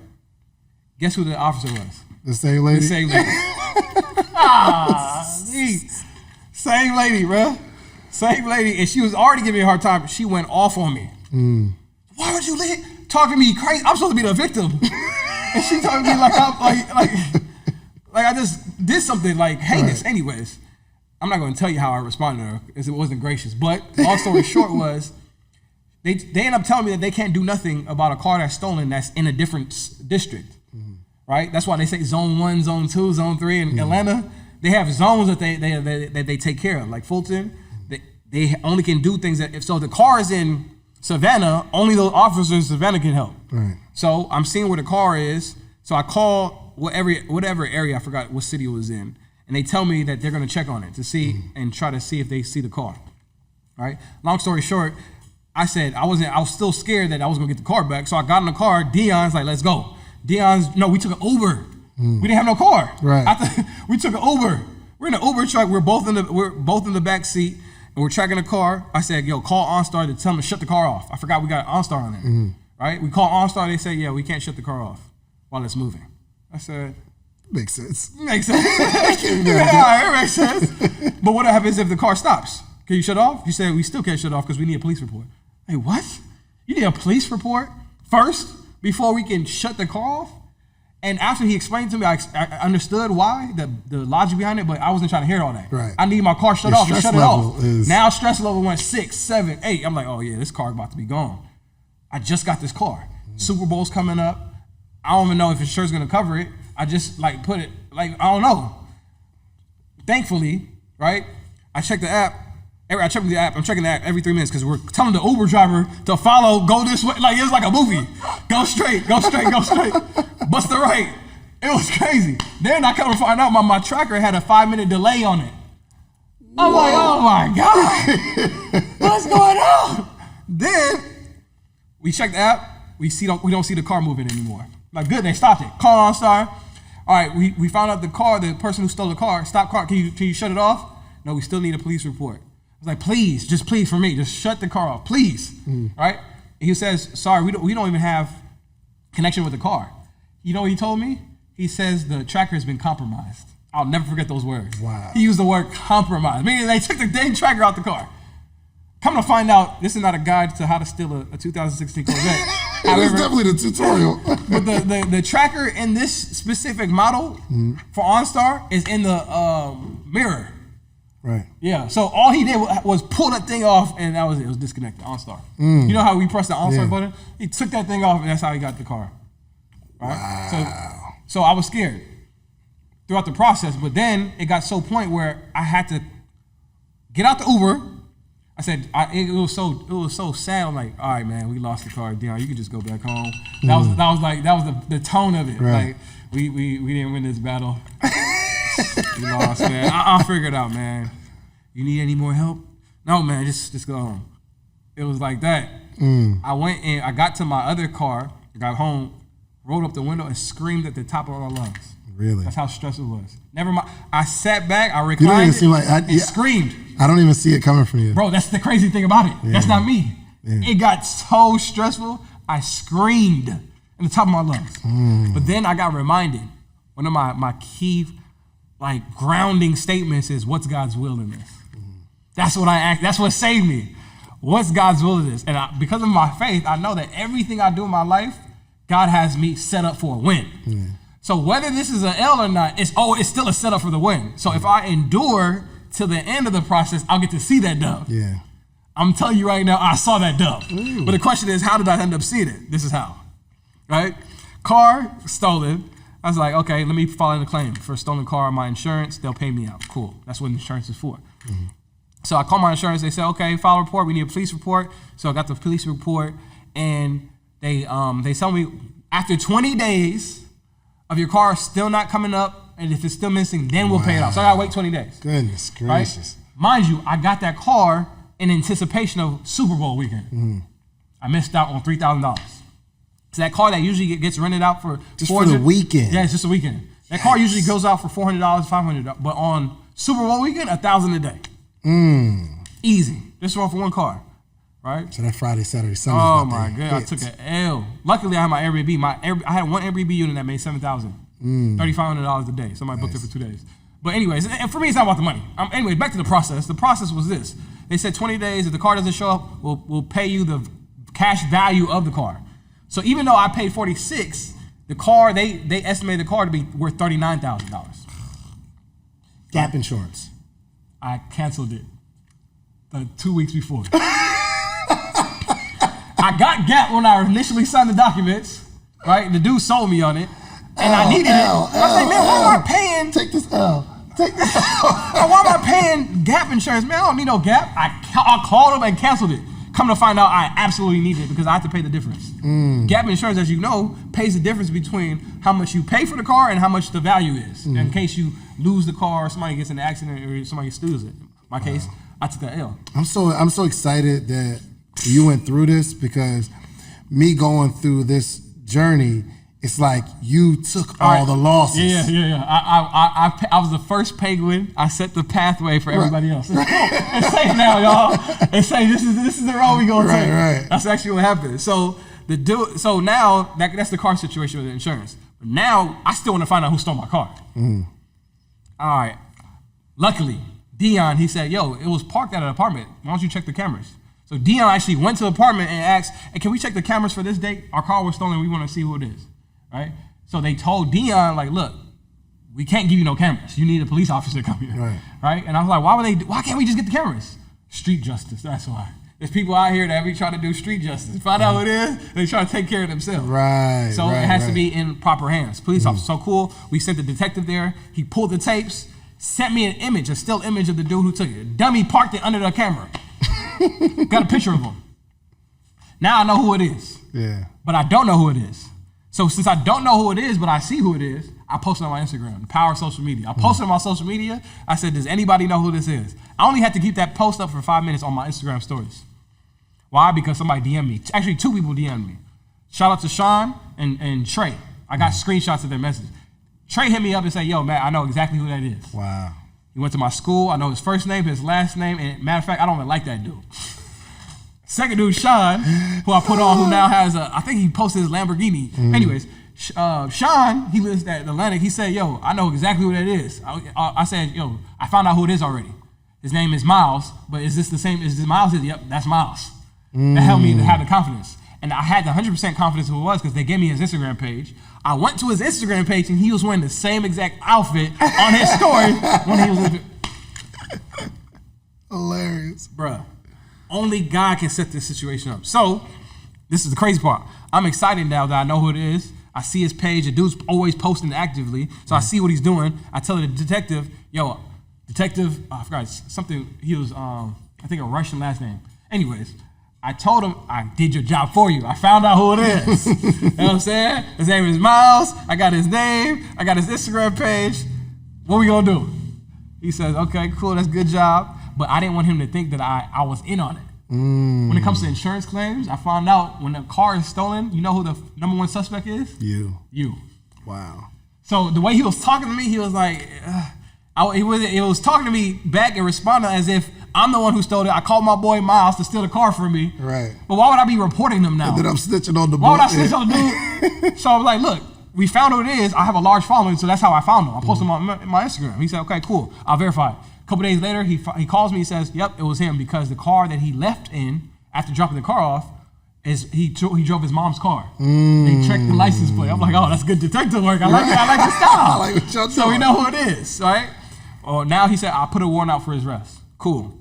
Guess who the officer was? The same lady? The same lady. Same lady, bro. Same lady, and she was already giving me a hard time. She went off on me. Why would you talking to me crazy? I'm supposed to be the victim, and she talking to me like I just did something like heinous. Right. Anyways, I'm not going to tell you how I responded to her because it wasn't gracious. But long story short was, they end up telling me that they can't do nothing about a car that's stolen that's in a different district, right? That's why they say zone 1, zone 2, zone 3 in Atlanta. They have zones that they take care of, like Fulton. They only can do things that if the car is in Savannah, only those officers in Savannah can help. Right. So I'm seeing where the car is. So I call whatever area, I forgot what city it was in, and they tell me that they're gonna check on it to see and try to see if they see the car. Right. Long story short, I said I was still scared that I was gonna get the car back. So I got in the car. Dion's like, let's go. No, we took an Uber. We didn't have no car. Right. We took an Uber. We're in an Uber truck. We're both in the back seat. And we're tracking the car. I said, yo, call OnStar to tell them to shut the car off. I forgot we got OnStar on there, right? We call OnStar. They say, yeah, we can't shut the car off while it's moving. I said, makes sense. Makes sense. Yeah, it makes sense. But what happens if the car stops? Can you shut off? You said we still can't shut off because we need a police report. Hey, what? You need a police report first before we can shut the car off? And after he explained to me, I understood why, the logic behind it, but I wasn't trying to hear all that. Right. I need my car shut off and shut it off. Now stress level went 6, 7, 8. I'm like, oh yeah, this car's about to be gone. I just got this car. Super Bowl's coming up. I don't even know if insurance's gonna cover it. I just put it, I don't know. Thankfully, right, I checked the app. I check the app. I'm checking the app every 3 minutes because we're telling the Uber driver to follow, go this way. Like it's like a movie. Go straight, go straight, go straight. Bust the right. It was crazy. Then I come to find out my tracker had a 5-minute delay on it. I'm like, oh my God, what's going on? Then we check the app. We don't see the car moving anymore. Like good, they stopped it. Call OnStar. All right, we found out the person who stole the car. Stop car. Can you shut it off? No, we still need a police report. I was like, please, just please for me, just shut the car off, please. Right? And he says, sorry, we don't even have connection with the car. You know what he told me? He says the tracker has been compromised. I'll never forget those words. Wow. He used the word compromised, meaning they took the dang tracker out the car. Come to find out, this is not a guide to how to steal a 2016 Corvette. It's definitely the tutorial. But the tracker in this specific model for OnStar is in the mirror. Right. Yeah. So all he did was pull that thing off, and it was disconnected. OnStar. You know how we press the OnStar button? He took that thing off, and that's how he got the car. Right. Wow. So I was scared throughout the process, but then it got so point where I had to get out the Uber. I said it was so sad. I'm like, all right, man, we lost the car. Dion, you can just go back home. That was the tone of it. Right. Like we didn't win this battle. We lost, man. I'll figure it out, man. You need any more help? No, man, just go home. It was like that. I went and I got to my other car, got home, rolled up the window and screamed at the top of my lungs. Really? That's how stressful it was. Never mind. I sat back, I reclined and screamed. I don't even see it coming from you. Bro, that's the crazy thing about it. Yeah. That's not me. Yeah. It got so stressful, I screamed in the top of my lungs. But then I got reminded, one of my key grounding statements is, what's God's will in this? That's what saved me. What's God's will in this? And because of my faith, I know that everything I do in my life, God has me set up for a win. Yeah. So whether this is an L or not, it's still a setup for the win. So if I endure to the end of the process, I'll get to see that dub. Yeah. I'm telling you right now, I saw that dub. Ooh. But the question is, how did I end up seeing it? This is how, right? Car stolen. I was like, okay, let me file in a claim for a stolen car on my insurance. They'll pay me out. Cool. That's what insurance is for. So I call my insurance. They say, okay, file a report. We need a police report. So I got the police report, and they tell me after 20 days of your car still not coming up, and if it's still missing, then we'll pay it off. So I gotta wait 20 days. Goodness gracious. Right? Mind you, I got that car in anticipation of Super Bowl weekend. I missed out on $3,000. So that car that usually gets rented out for just for the weekend. Yeah, it's just a weekend. That car usually goes out for $400, $500, but on Super Bowl weekend, $1,000 a day. Easy. Just for one car. Right? So that Friday, Saturday, Sunday. Oh my God, I took an L. Luckily, I had my Airbnb. I had one Airbnb unit that made $7,000, $3,500 a day. Somebody booked it for 2 days. But anyways, and for me, it's not about the money. Anyway, back to the process. The process was this: they said 20 days. If the car doesn't show up, we'll pay you the cash value of the car. So even though I paid $46,000, the car they estimated the car to be worth $39,000. Gap insurance. I canceled it 2 weeks before. I got Gap when I initially signed the documents, right? The dude sold me on it, and I needed it. I was like, man, why am I paying? Take this L. Take this L. Why am I paying Gap insurance? Man, I don't need no Gap. I called him and canceled it. Come to find out, I absolutely need it because I have to pay the difference. Gap insurance, as you know, pays the difference between how much you pay for the car and how much the value is. In case you lose the car, or somebody gets in an accident, or somebody steals it. In my case, I took that L. I'm so excited that you went through this, because me going through this journey, it's like you took all the losses. Yeah. I was the first penguin. I set the pathway for everybody else. It's safe now, y'all. It's safe. This is the road we gonna take. Right. That's actually what happened. So now that's the car situation with the insurance. But now I still want to find out who stole my car. All right. Luckily, Dion, he said, yo, it was parked at an apartment. Why don't you check the cameras? So Dion actually went to the apartment and asked, hey, can we check the cameras for this date? Our car was stolen. We want to see who it is, right? So they told Dion, like, look, we can't give you no cameras. You need a police officer to come here, right? And I was like, why can't we just get the cameras? Street justice, that's why. There's people out here that be trying to do street justice. Find out who it is, they try to take care of themselves. Right. So it has to be in proper hands. Police officer, so cool. We sent the detective there. He pulled the tapes. sent me an image, a still image of the dude who took it. Dummy parked it under the camera. Got a picture of him. Now I know who it is. Yeah. But I don't know who it is. So since I don't know who it is, but I see who it is, I posted on my Instagram, the power of social media. I posted on my social media. I said, does anybody know who this is? I only had to keep that post up for 5 minutes on my Instagram stories. Why? Because somebody DM'd me. Actually, 2 people DM'd me. Shout out to Sean and Trey. I got screenshots of their message. Trey hit me up and said, yo, Matt, I know exactly who that is. Wow. He went to my school. I know his first name, his last name, and matter of fact, I don't even like that dude. Second dude, Sean, who I put on, who now has I think he posted his Lamborghini. Anyways, Sean, he lives at Atlantic. He said, yo, I know exactly who that is. I said, yo, I found out who it is already. His name is Miles, but is this the same? Is this Miles? Yep, that's Miles. That helped me to have the confidence. And I had the 100% confidence who it was because they gave me his Instagram page. I went to his Instagram page and he was wearing the same exact outfit on his story when he was Hilarious. Bruh. Only God can set this situation up. So, this is the crazy part. I'm excited now that I know who it is. I see his page. The dude's always posting actively. So I see what he's doing. I tell the detective, yo, detective, I forgot something, he was, I think a Russian last name. Anyways, I told him, I did your job for you. I found out who it is. You know what I'm saying? His name is Miles. I got his name. I got his Instagram page. What we gonna do? He says, okay, cool, that's a good job. But I didn't want him to think that I was in on it. When it comes to insurance claims, I found out when a car is stolen, you know who the #1 suspect is? You. Wow. So the way he was talking to me, he was like, he was talking to me back and responding as if I'm the one who stole it. I called my boy Miles to steal the car from me. Right. But why would I be reporting him now? And then I'm snitching on the boy. Why would I snitch on the dude? So I was like, look, we found who it is. I have a large following, so that's how I found him. I posted him on my Instagram. He said, okay, cool, I'll verify it. A couple days later, he calls me. He says, "Yep, it was him because the car that he left in after dropping the car off is he drove his mom's car. They checked the license plate. I'm like, oh, that's good detective work. I like it. I like the style. I like what y'all So we know who it is, right? Oh, now he said I put a warrant out for his arrest. Cool.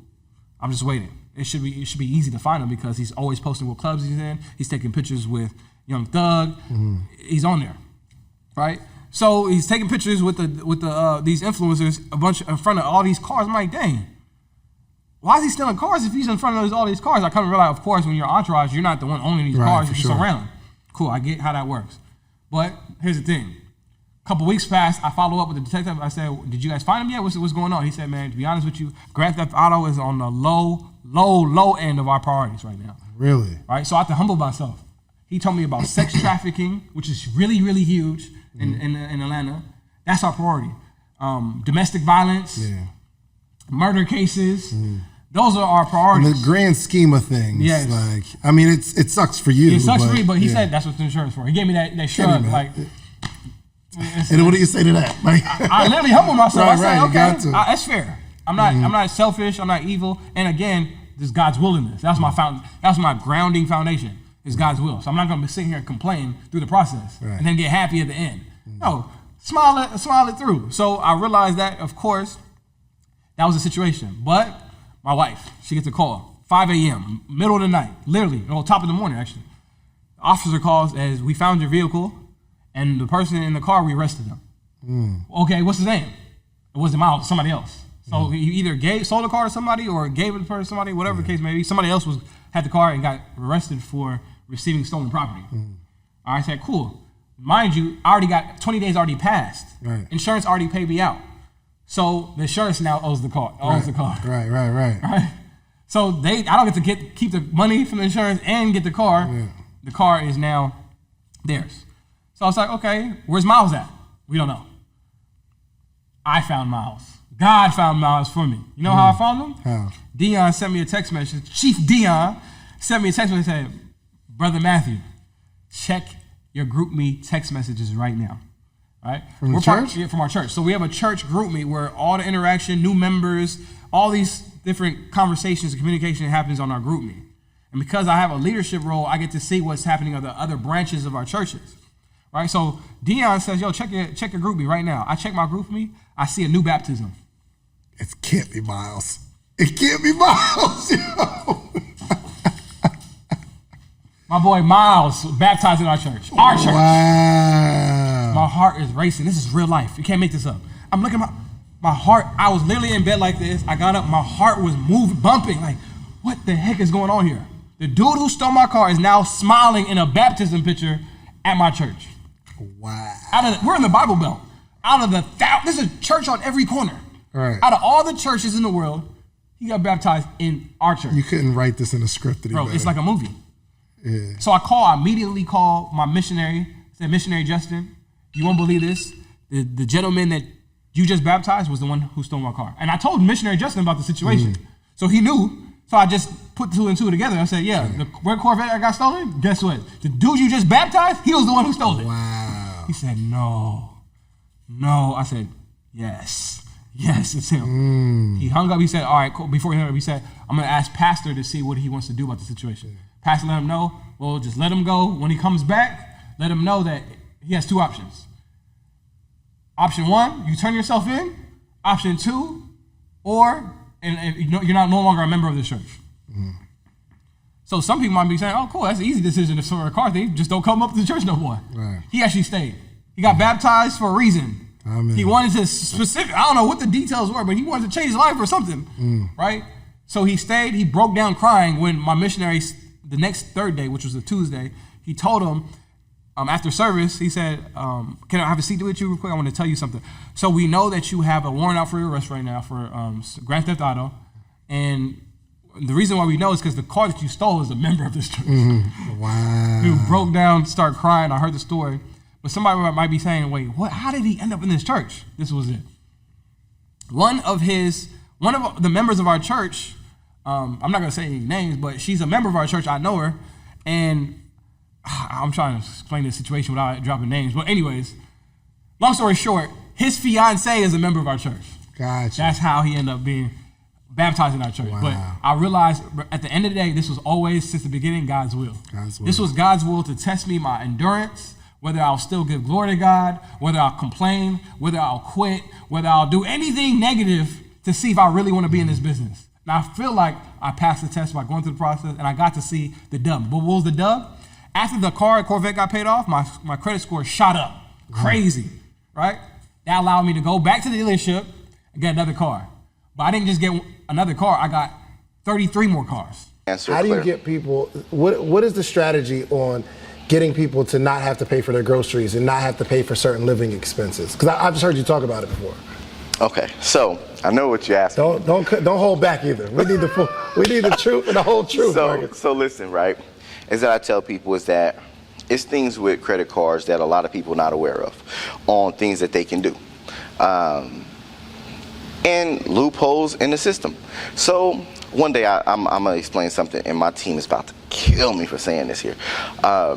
I'm just waiting. It should be easy to find him because he's always posting what clubs he's in. He's taking pictures with Young Thug. He's on there, right? So he's taking pictures with these influencers, a bunch in front of all these cars. I'm like, dang, why is he stealing cars if he's in front of all these cars? I come to realize, of course, when you're entourage, you're not the one owning these cars. You're just around. Cool, I get how that works. But here's the thing. A couple weeks passed, I follow up with the detective. I said, did you guys find him yet? What's going on? He said, man, to be honest with you, Grand Theft Auto is on the low end of our priorities right now. Really? Right, so I have to humble myself. He told me about sex trafficking, which is really, really huge in Atlanta. That's our priority. Domestic violence, murder cases. Those are our priorities. In the grand scheme of things, yes. Like, I mean, it sucks for you. It sucks for me, but he said that's what the insurance for. He gave me that shrug, like. And what do you say to that? Like, I literally humble myself. I said, okay, that's fair. I'm not selfish. I'm not evil. And again, this is God's will in this. That's my grounding foundation. Is God's will. So I'm not going to be sitting here and complain through the process and then get happy at the end. No, smile it through. So I realized that, of course, that was the situation. But my wife, she gets a call, 5 a.m., middle of the night, literally, top of the morning, actually. The officer calls as, we found your vehicle, and the person in the car, we arrested him. Okay, what's his name? It wasn't Miles, somebody else. So he either sold the car to somebody or gave it to somebody, whatever the case may be. Somebody else had the car and got arrested for receiving stolen property. I said, cool. Mind you, I already got 20 days already passed. Right. Insurance already paid me out. So the insurance now owes the car. Right. So I don't get to keep the money from the insurance and get the car. Yeah. The car is now theirs. So I was like, okay, where's Miles at? We don't know. I found Miles. God found Miles for me. You know how I found him? How? Dion sent me a text message. Chief Dion sent me a text message and said, Brother Matthew, check your group me text messages right now. Right? From the church? From our church. So we have a church group me where all the interaction, new members, all these different conversations and communication happens on our group me. And because I have a leadership role, I get to see what's happening on the other branches of our churches. Right? So Dion says, yo, check your group me right now. I check my group me, I see a new baptism. It can't be Miles. It can't be Miles, yo. My boy Miles baptized in our church. Our church. Wow. My heart is racing. This is real life. You can't make this up. I'm looking at my heart, I was literally in bed like this. I got up, my heart was moving, bumping. Like, what the heck is going on here? The dude who stole my car is now smiling in a baptism picture at my church. Wow. We're in the Bible Belt. There's a church on every corner. Right. Out of all the churches in the world, he got baptized in our church. You couldn't write this in a script. Bro, it's like a movie. Yeah. So I immediately called my missionary, said, Missionary Justin, you won't believe this. The gentleman that you just baptized was the one who stole my car. And I told Missionary Justin about the situation. So he knew. So I just put 2 and 2 together. I said, yeah, the red Corvette that got stolen, guess what? The dude you just baptized, he was the one who stole it. Wow. He said, no. I said, yes, it's him. He hung up. He said, all right, cool. Before he hung up, he said, I'm going to ask Pastor to see what he wants to do about the situation. Pastor let him know. Well, just let him go. When he comes back, let him know that he has 2 options. Option 1, you turn yourself in. Option 2, and you're not no longer a member of the church. So some people might be saying, oh, cool, that's an easy decision to sort a car thief. Just don't come up to the church no more. Right. He actually stayed. He got baptized for a reason. Amen. He wanted to I don't know what the details were, but he wanted to change his life or something, right? So he stayed. He broke down crying when my missionary, the next third day, which was a Tuesday, he told him, after service, he said, can I have a seat with you real quick? I want to tell you something. So we know that you have a warrant out for your arrest right now for Grand Theft Auto. And the reason why we know is because the car that you stole is a member of this church. Wow. He broke down, started crying. I heard the story. But somebody might be saying, wait, what? How did he end up in this church? This was it. One of the members of our church, I'm not going to say any names, but she's a member of our church. I know her. And I'm trying to explain this situation without dropping names. But anyways, long story short, his fiance is a member of our church. Gotcha. That's how he ended up being baptized in our church. Wow. But I realized at the end of the day, this was always, since the beginning, God's will. This was God's will to test me, my endurance, whether I'll still give glory to God, whether I'll complain, whether I'll quit, whether I'll do anything negative to see if I really want to be in this business. Now, I feel like I passed the test by going through the process, and I got to see the dub. But what was the dub? After the Corvette got paid off, my credit score shot up. Crazy, right? That allowed me to go back to the dealership and get another car. But I didn't just get another car, I got 33 more cars. How do you get people, what is the strategy on getting people to not have to pay for their groceries and not have to pay for certain living expenses? Because I've just heard you talk about it before. Okay, so I know what you're asking. Don't hold back either. We need the truth and the whole truth. So listen, right? Is that I tell people is that it's things with credit cards that a lot of people are not aware of on things that they can do. And loopholes in the system. So one day I'm gonna explain something, and my team is about to kill me for saying this here. I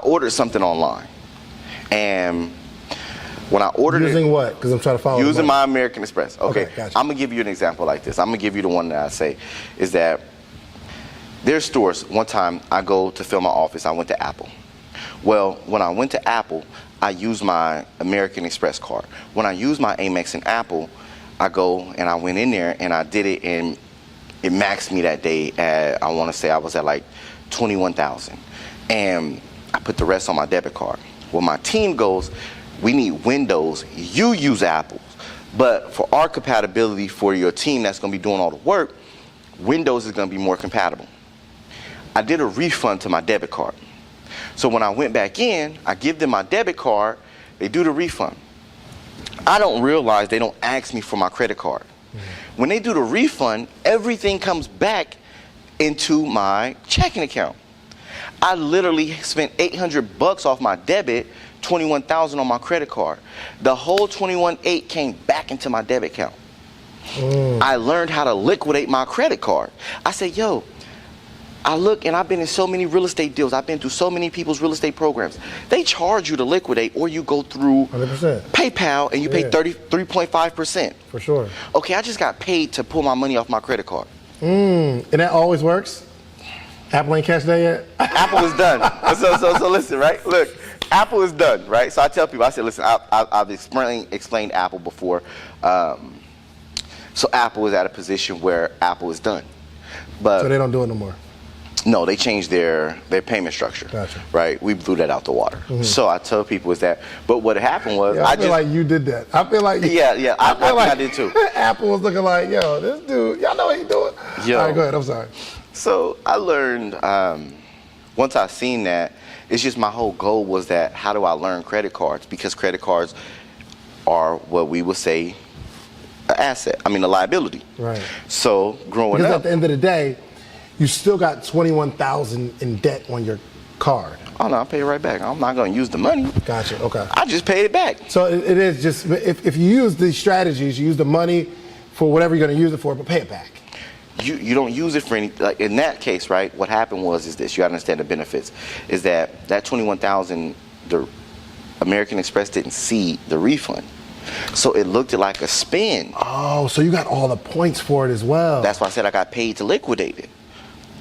ordered something online, and when I ordered using what? Because I'm trying to follow. Using my American Express. Okay, gotcha. I'm gonna give you an example like this. I'm gonna give you the one that I say is that there's stores. One time I go to fill my office. I went to Apple. Well, when I went to Apple, I used my American Express card. When I used my Amex in Apple, I go and I went in there and I did it, and it maxed me that day at, I want to say I was at like 21,000, and I put the rest on my debit card. Well, my team goes, we need Windows. You use Apples, but for our compatibility for your team that's going to be doing all the work, Windows is going to be more compatible. I did a refund to my debit card. So when I went back in, I give them my debit card, they do the refund. I don't realize they don't ask me for my credit card. Mm-hmm. When they do the refund, everything comes back into my checking account. I literally spent $800 off my debit, $21,000 on my credit card. The whole $21,800 came back into my debit account. I learned how to liquidate my credit card. I said, yo, I look, and I've been in so many real estate deals. I've been through so many people's real estate programs. They charge you to liquidate, or you go through 100%. PayPal and you pay 33.5%. For sure. Okay, I just got paid to pull my money off my credit card. And that always works? Apple ain't catch that yet? Apple is done. So listen, right? Look, Apple is done, right? So I tell people, I said, listen, I've explained Apple before. So Apple is at a position where Apple is done. But so they don't do it no more? No, they changed their payment structure. Gotcha. Right? We blew that out the water. So I tell people is that, but what happened was, I feel like you did that. I feel like yeah, I think I did too. Apple was looking like, yo, this dude, y'all know what he doing. Yo. All right, go ahead. I'm sorry. So I learned, once I seen that, it's just my whole goal was that how do I learn credit cards? Because credit cards are what we would say an asset. I mean, a liability. Right. So growing Because up, at the end of the day, you still got $21,000 in debt on your card. oh no, I'll pay it right back. I'm not going to use the money. Gotcha. Okay. I just paid it back. So it is just, if you use these strategies, you use the money for whatever you're going to use it for, but pay it back. You don't use it for any, like in that case, right? What happened was this, you got to understand the benefits, is that $21,000, the American Express didn't see the refund. So it looked like a spin. Oh, so you got all the points for it as well. That's why I said I got paid to liquidate it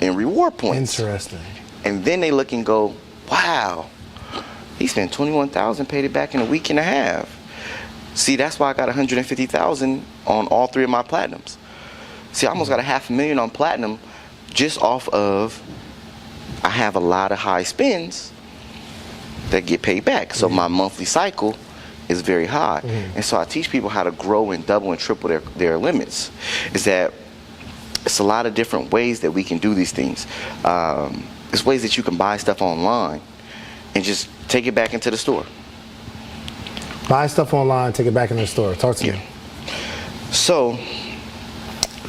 in reward points. Interesting. And then they look and go, wow, he spent $21,000, paid it back in a week and a half. See, that's why I got $150,000 on all 3 of my platinums. See, I almost got $500,000 on platinum just off of, I have a lot of high spends that get paid back. So my monthly cycle is very high. And so I teach people how to grow and double and triple their limits. Is that it's a lot of different ways that we can do these things. There's ways that you can buy stuff online and just take it back into the store. Buy stuff online, take it back in the store. Talk to me. So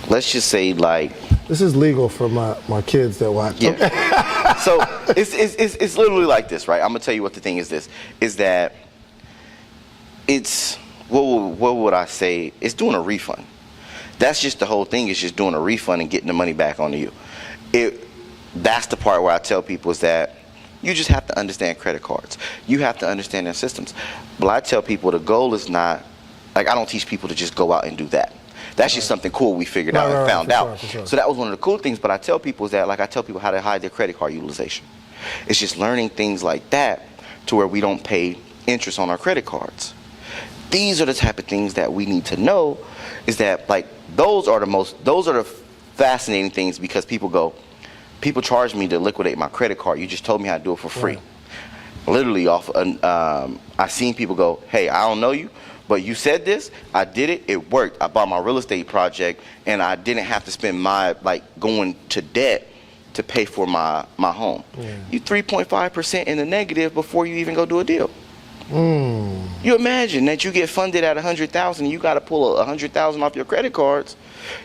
let's just say, like, This is legal for my kids that watch. yeah. So it's literally like this, right? I'm gonna tell you what the thing is. This is that it's what would I say? It's doing a refund. That's just the whole thing. Is just doing a refund and getting the money back onto you. That's the part where I tell people is that you just have to understand credit cards. You have to understand their systems. But I tell people the goal is not, like, I don't teach people to just go out and do that. That's just something cool we figured out and found out. Sure. So that was one of the cool things. But I tell people is that, like, I tell people how to hide their credit card utilization. It's just learning things like that to where we don't pay interest on our credit cards. These are the type of things that we need to know. Is that, like, those are the fascinating things, because people charge me to liquidate my credit card. You just told me how to do it for free. Right. Literally off. I seen people go, hey, I don't know you, but you said this, I did it, it worked. I bought my real estate project, and I didn't have to spend going to debt to pay for my home. Yeah. You 3.5% in the negative before you even go do a deal. You imagine that you get funded at $100,000, you got to pull $100,000 off your credit cards.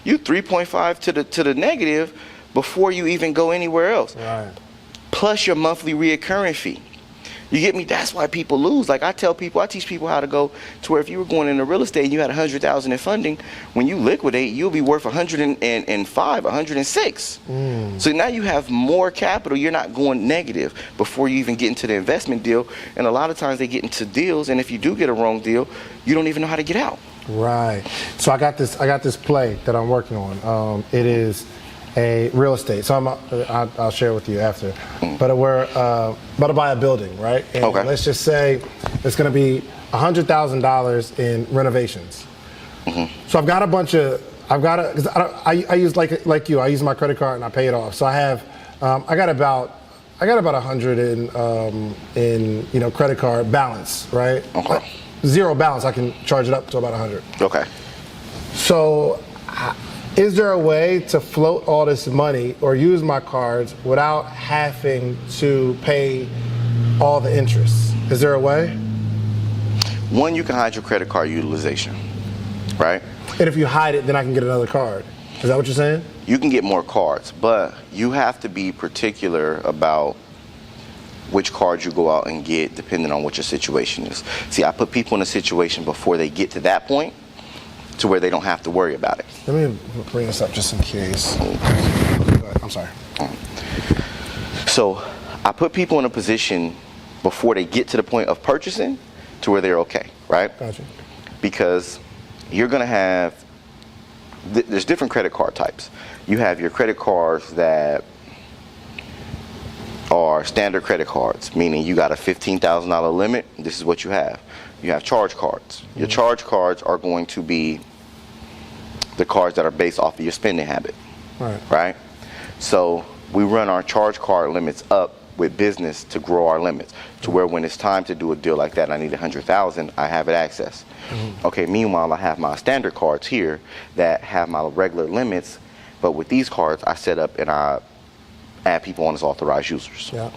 You 3.5 to the negative before you even go anywhere else. Right. Plus your monthly reoccurring fee. You get me? That's why people lose. Like, I teach people how to go to where if you were going into real estate and you had $100,000 in funding, when you liquidate, you'll be worth 105, 106. So now you have more capital. You're not going negative before you even get into the investment deal. And a lot of times they get into deals, and if you do get a wrong deal, you don't even know how to get out. Right. So I got this play that I'm working on. It is a real estate. So I'll share with you after. But we're about to buy a building, right? And okay. Let's just say it's going to be $100,000 in renovations. So I've got because I use like you. I use my credit card and I pay it off. So I have I got about 100 in credit card balance, right? Okay. Zero balance. I can charge it up to about 100. Okay. So, is there a way to float all this money or use my cards without having to pay all the interest? Is there a way? One, you can hide your credit card utilization, right? And if you hide it, then I can get another card. Is that what you're saying? You can get more cards, but you have to be particular about which cards you go out and get depending on what your situation is. See, I put people in a situation before they get to that point to where they don't have to worry about it. Let me bring this up just in case. I'm sorry. So I put people in a position before they get to the point of purchasing to where they're okay, right? Gotcha. Because you're going to have, there's different credit card types. You have your credit cards that are standard credit cards, meaning you got a $15,000 limit. This is what you have. You have charge cards. Your charge cards are going to be the cards that are based off of your spending habit, right? So we run our charge card limits up with business to grow our limits to where when it's time to do a deal like that, I need 100,000, I have it access. Okay, meanwhile, I have my standard cards here that have my regular limits, but with these cards, I set up and I add people on as authorized users. Yeah.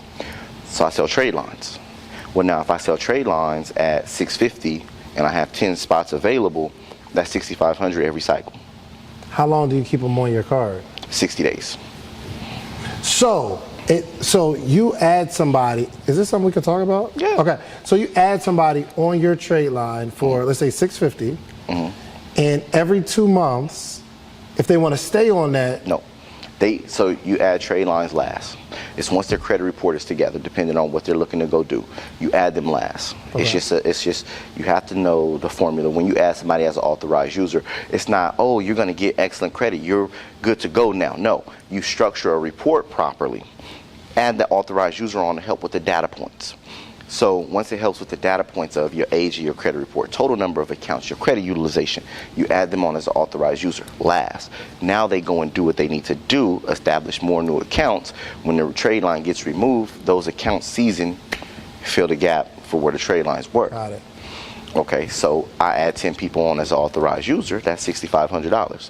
So I sell trade lines. Well, now if I sell trade lines at $650 and I have 10 spots available, that's $6,500 every cycle. How long do you keep them on your card? 60 days. So you add somebody. Is this something we can talk about? Yeah. Okay. So you add somebody on your trade line for let's say $650, and every 2 months, if they want to stay on that. No. So you add trade lines last. It's once their credit report is together, depending on what they're looking to go do. You add them last. Okay. It's just you have to know the formula. When you add somebody as an authorized user, it's not, oh, you're going to get excellent credit, you're good to go now. No, you structure a report properly. Add the authorized user on to help with the data points. So once it helps with the data points of your age of your credit report, total number of accounts, your credit utilization, you add them on as an authorized user last. Now they go and do what they need to do, establish more new accounts. When the trade line gets removed, those accounts season fill the gap for where the trade lines were. Got it. Okay, so I add 10 people on as an authorized user, that's $6,500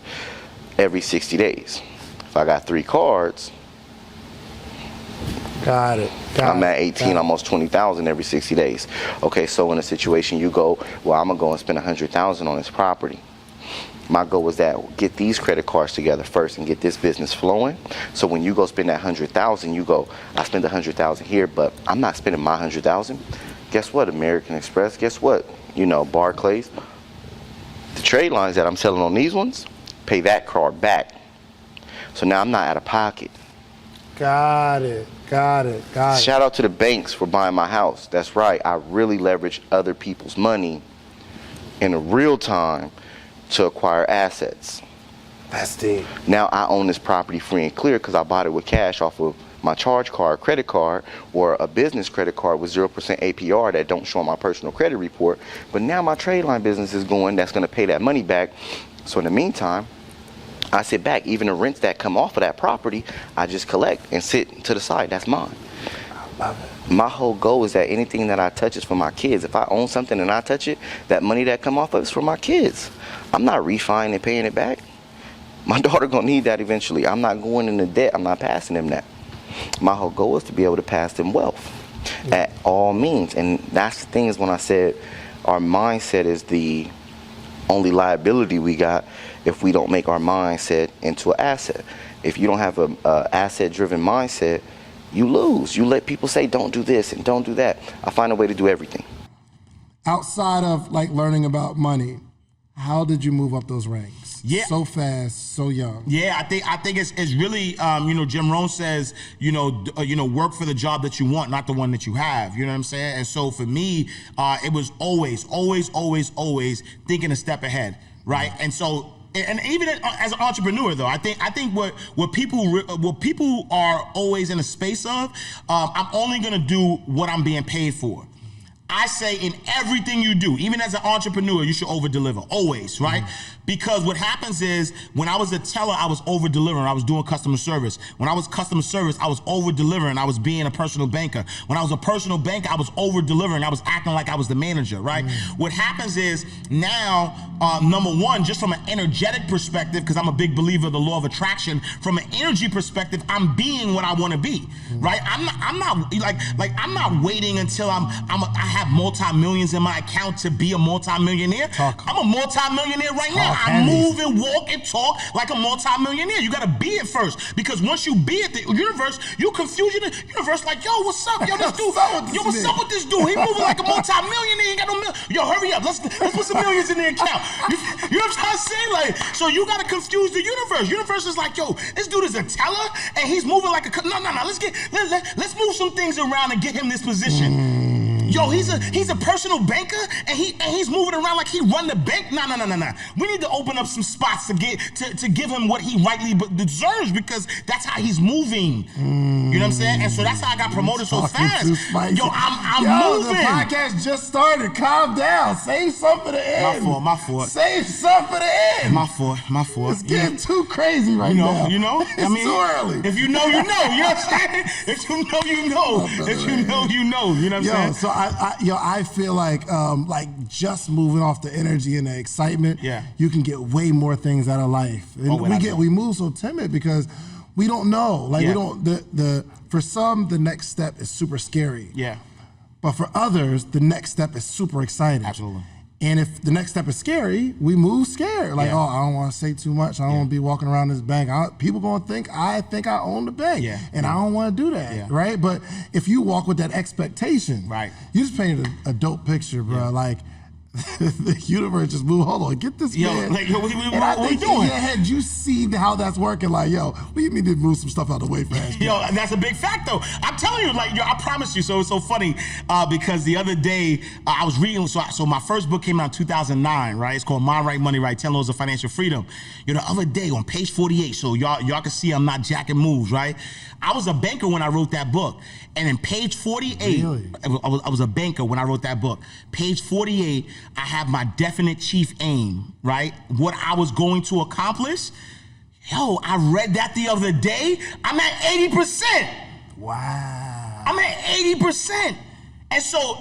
every 60 days. If I got 3 cards, Got it. I'm at 18, almost 20,000 every 60 days. Okay, so in a situation you go, well, I'm gonna go and spend 100,000 on this property. My goal was that get these credit cards together first and get this business flowing. So when you go spend that 100,000, you go, I spend 100,000 here, but I'm not spending my 100,000. Guess what? American Express. Guess what? You know, Barclays. The trade lines that I'm selling on these ones pay that card back. So now I'm not out of pocket. Got it. Shout out to the banks for buying my house. That's right. I really leveraged other people's money in real time to acquire assets. That's deep. Now I own this property free and clear because I bought it with cash off of my charge card, credit card, or a business credit card with 0% APR that don't show on my personal credit report. But now my trade line business is going, that's going to pay that money back. So in the meantime, I sit back. Even the rents that come off of that property, I just collect and sit to the side. That's mine. I love it. My whole goal is that anything that I touch is for my kids. If I own something and I touch it, that money that come off of it is for my kids. I'm not refining and paying it back. My daughter gonna need that eventually. I'm not going into debt. I'm not passing them that. My whole goal is to be able to pass them wealth at all means. And that's the thing is when I said our mindset is the only liability we got if we don't make our mindset into an asset. If you don't have a asset-driven mindset, you lose. You let people say, don't do this and don't do that. I find a way to do everything. Outside of like learning about money, how did you move up those ranks? Yeah. So fast, so young. Yeah, I think it's really Jim Rohn says work for the job that you want, not the one that you have. You know what I'm saying? And so for me, it was always thinking a step ahead, right? And so. And even as an entrepreneur, though, I think what people are always in a space of, I'm only gonna do what I'm being paid for. I say in everything you do, even as an entrepreneur, you should over-deliver, always, right? Because what happens is, when I was a teller, I was over-delivering. I was doing customer service. When I was customer service, I was over-delivering. I was being a personal banker. When I was a personal banker, I was over-delivering. I was acting like I was the manager, right? What happens is, now, number one, just from an energetic perspective, because I'm a big believer of the law of attraction, from an energy perspective, I'm being what I want to be, right? I'm not waiting until I have multi-millions in my account to be a multi-millionaire. I'm a multi-millionaire right now. I move and walk and talk like a multi-millionaire. You gotta be it first, because once you be it, the universe, you confuse the universe like, yo, what's up? Yo, this dude, what's up with this dude? He moving like a multi-millionaire. He ain't got no million. Yo, hurry up. Let's put some millions in the account. You know what I'm trying to say? Like, so you gotta confuse the universe. Universe is like, yo, this dude is a teller and he's moving like a no. Let's move some things around and get him this position. Yo, he's a personal banker, and he's moving around like he run the bank. Nah. We need to open up some spots to give him what he rightly deserves, because that's how he's moving. You know what I'm saying? And so that's how I got promoted so fast. Yo, I'm moving. The podcast just started. Calm down. Save some for the end. My fault. Save some for the end. My fault. It's getting too crazy right now. You know. It's too early. If you know, you know. You know what I'm saying? If you know, you know. If you know, you know. You know what I'm saying? So I feel like just moving off the energy and the excitement, you can get way more things out of life. And we move so timid because we don't know. Like we don't for some the next step is super scary. Yeah. But for others, the next step is super exciting. Absolutely. And if the next step is scary, we move scared. Like, I don't want to say too much. I don't want to be walking around this bank. People going to think I own the bank. And I don't want to do that, right? But if you walk with that expectation, you just painted a dope picture, bro. Like, the universe just moved. Hold on, get this man. Like, what we doing? In your head, you see how that's working. Like, yo, we need to move some stuff out of the way fast. Yo, that's a big fact, though. I'm telling you, like, yo, I promise you. So it's so funny because the other day I was reading. So my first book came out in 2009, right? It's called Mind Right, Money Right: 10 Laws of Financial Freedom. You know, the other day on page 48. So y'all can see I'm not jacking moves, right? I was a banker when I wrote that book. And in page 48, really? I was a banker when I wrote that book. Page 48, I have my definite chief aim, right? What I was going to accomplish. Yo, I read that the other day. I'm at 80%. Wow. I'm at 80%. And so,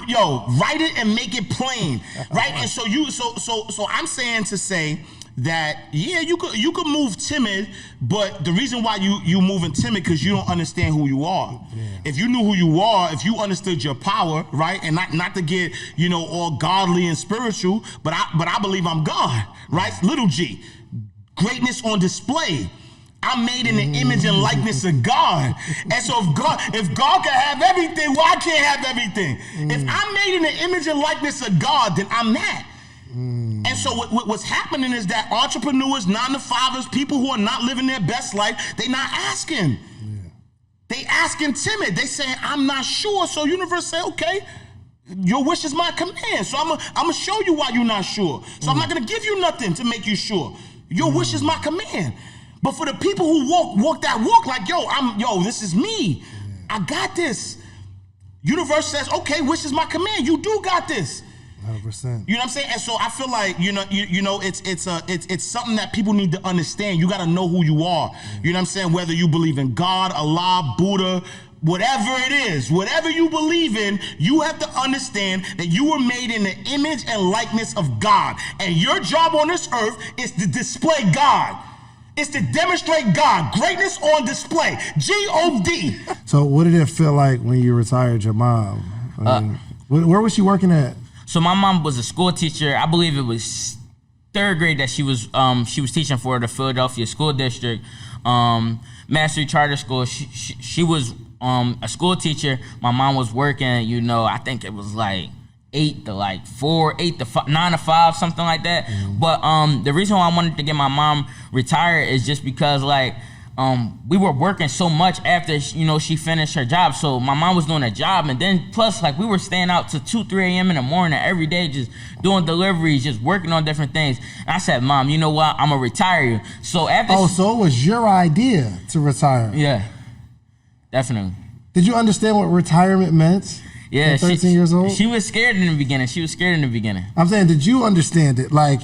yo, write it and make it plain, right? And so I'm saying to say that you could move timid, but the reason why you moving timid because you don't understand who you are. If you knew who you are, if you understood your power, right, and not to get all godly and spiritual, but I believe I'm God, right? Little G, greatness on display. I'm made in the image and likeness of God. And so if God can have everything, well, I can't have everything. If I'm made in the image and likeness of God, then I'm that. And so what's happening is that entrepreneurs, 9-to-5ers, people who are not living their best life, they not asking. They asking timid. They saying, I'm not sure. So universe say, okay, your wish is my command. So I'm gonna show you why you're not sure. So I'm not gonna give you nothing to make you sure. Your wish is my command. But for the people who walk that walk like, this is me. I got this. Universe says, okay, wish is my command. You do got this. 100%. You know what I'm saying? And so I feel like it's something that people need to understand. You got to know who you are. You know what I'm saying? Whether you believe in God, Allah, Buddha, whatever it is, whatever you believe in, you have to understand that you were made in the image and likeness of God. And your job on this earth is to display God. It's to demonstrate God. Greatness on display. G-O-D. So what did it feel like when you retired your mom? Where was she working at? So my mom was a school teacher. I believe it was third grade that she was teaching for the Philadelphia School District, Mastery Charter School. She was a school teacher. My mom was working, I think it was like 8 to 4, 8 to 5, 9 to 5, something like that. But the reason why I wanted to get my mom retired is just because we were working so much after she finished her job. So my mom was doing a job, and then plus we were staying out to 2-3 a.m. in the morning every day, just doing deliveries, just working on different things. And I said, Mom, you know what? I'm gonna retire you. So after so it was your idea to retire? Yeah, definitely. Did you understand what retirement meant? Yeah, at 13 years old? She was scared in the beginning. I'm saying, did you understand it? Why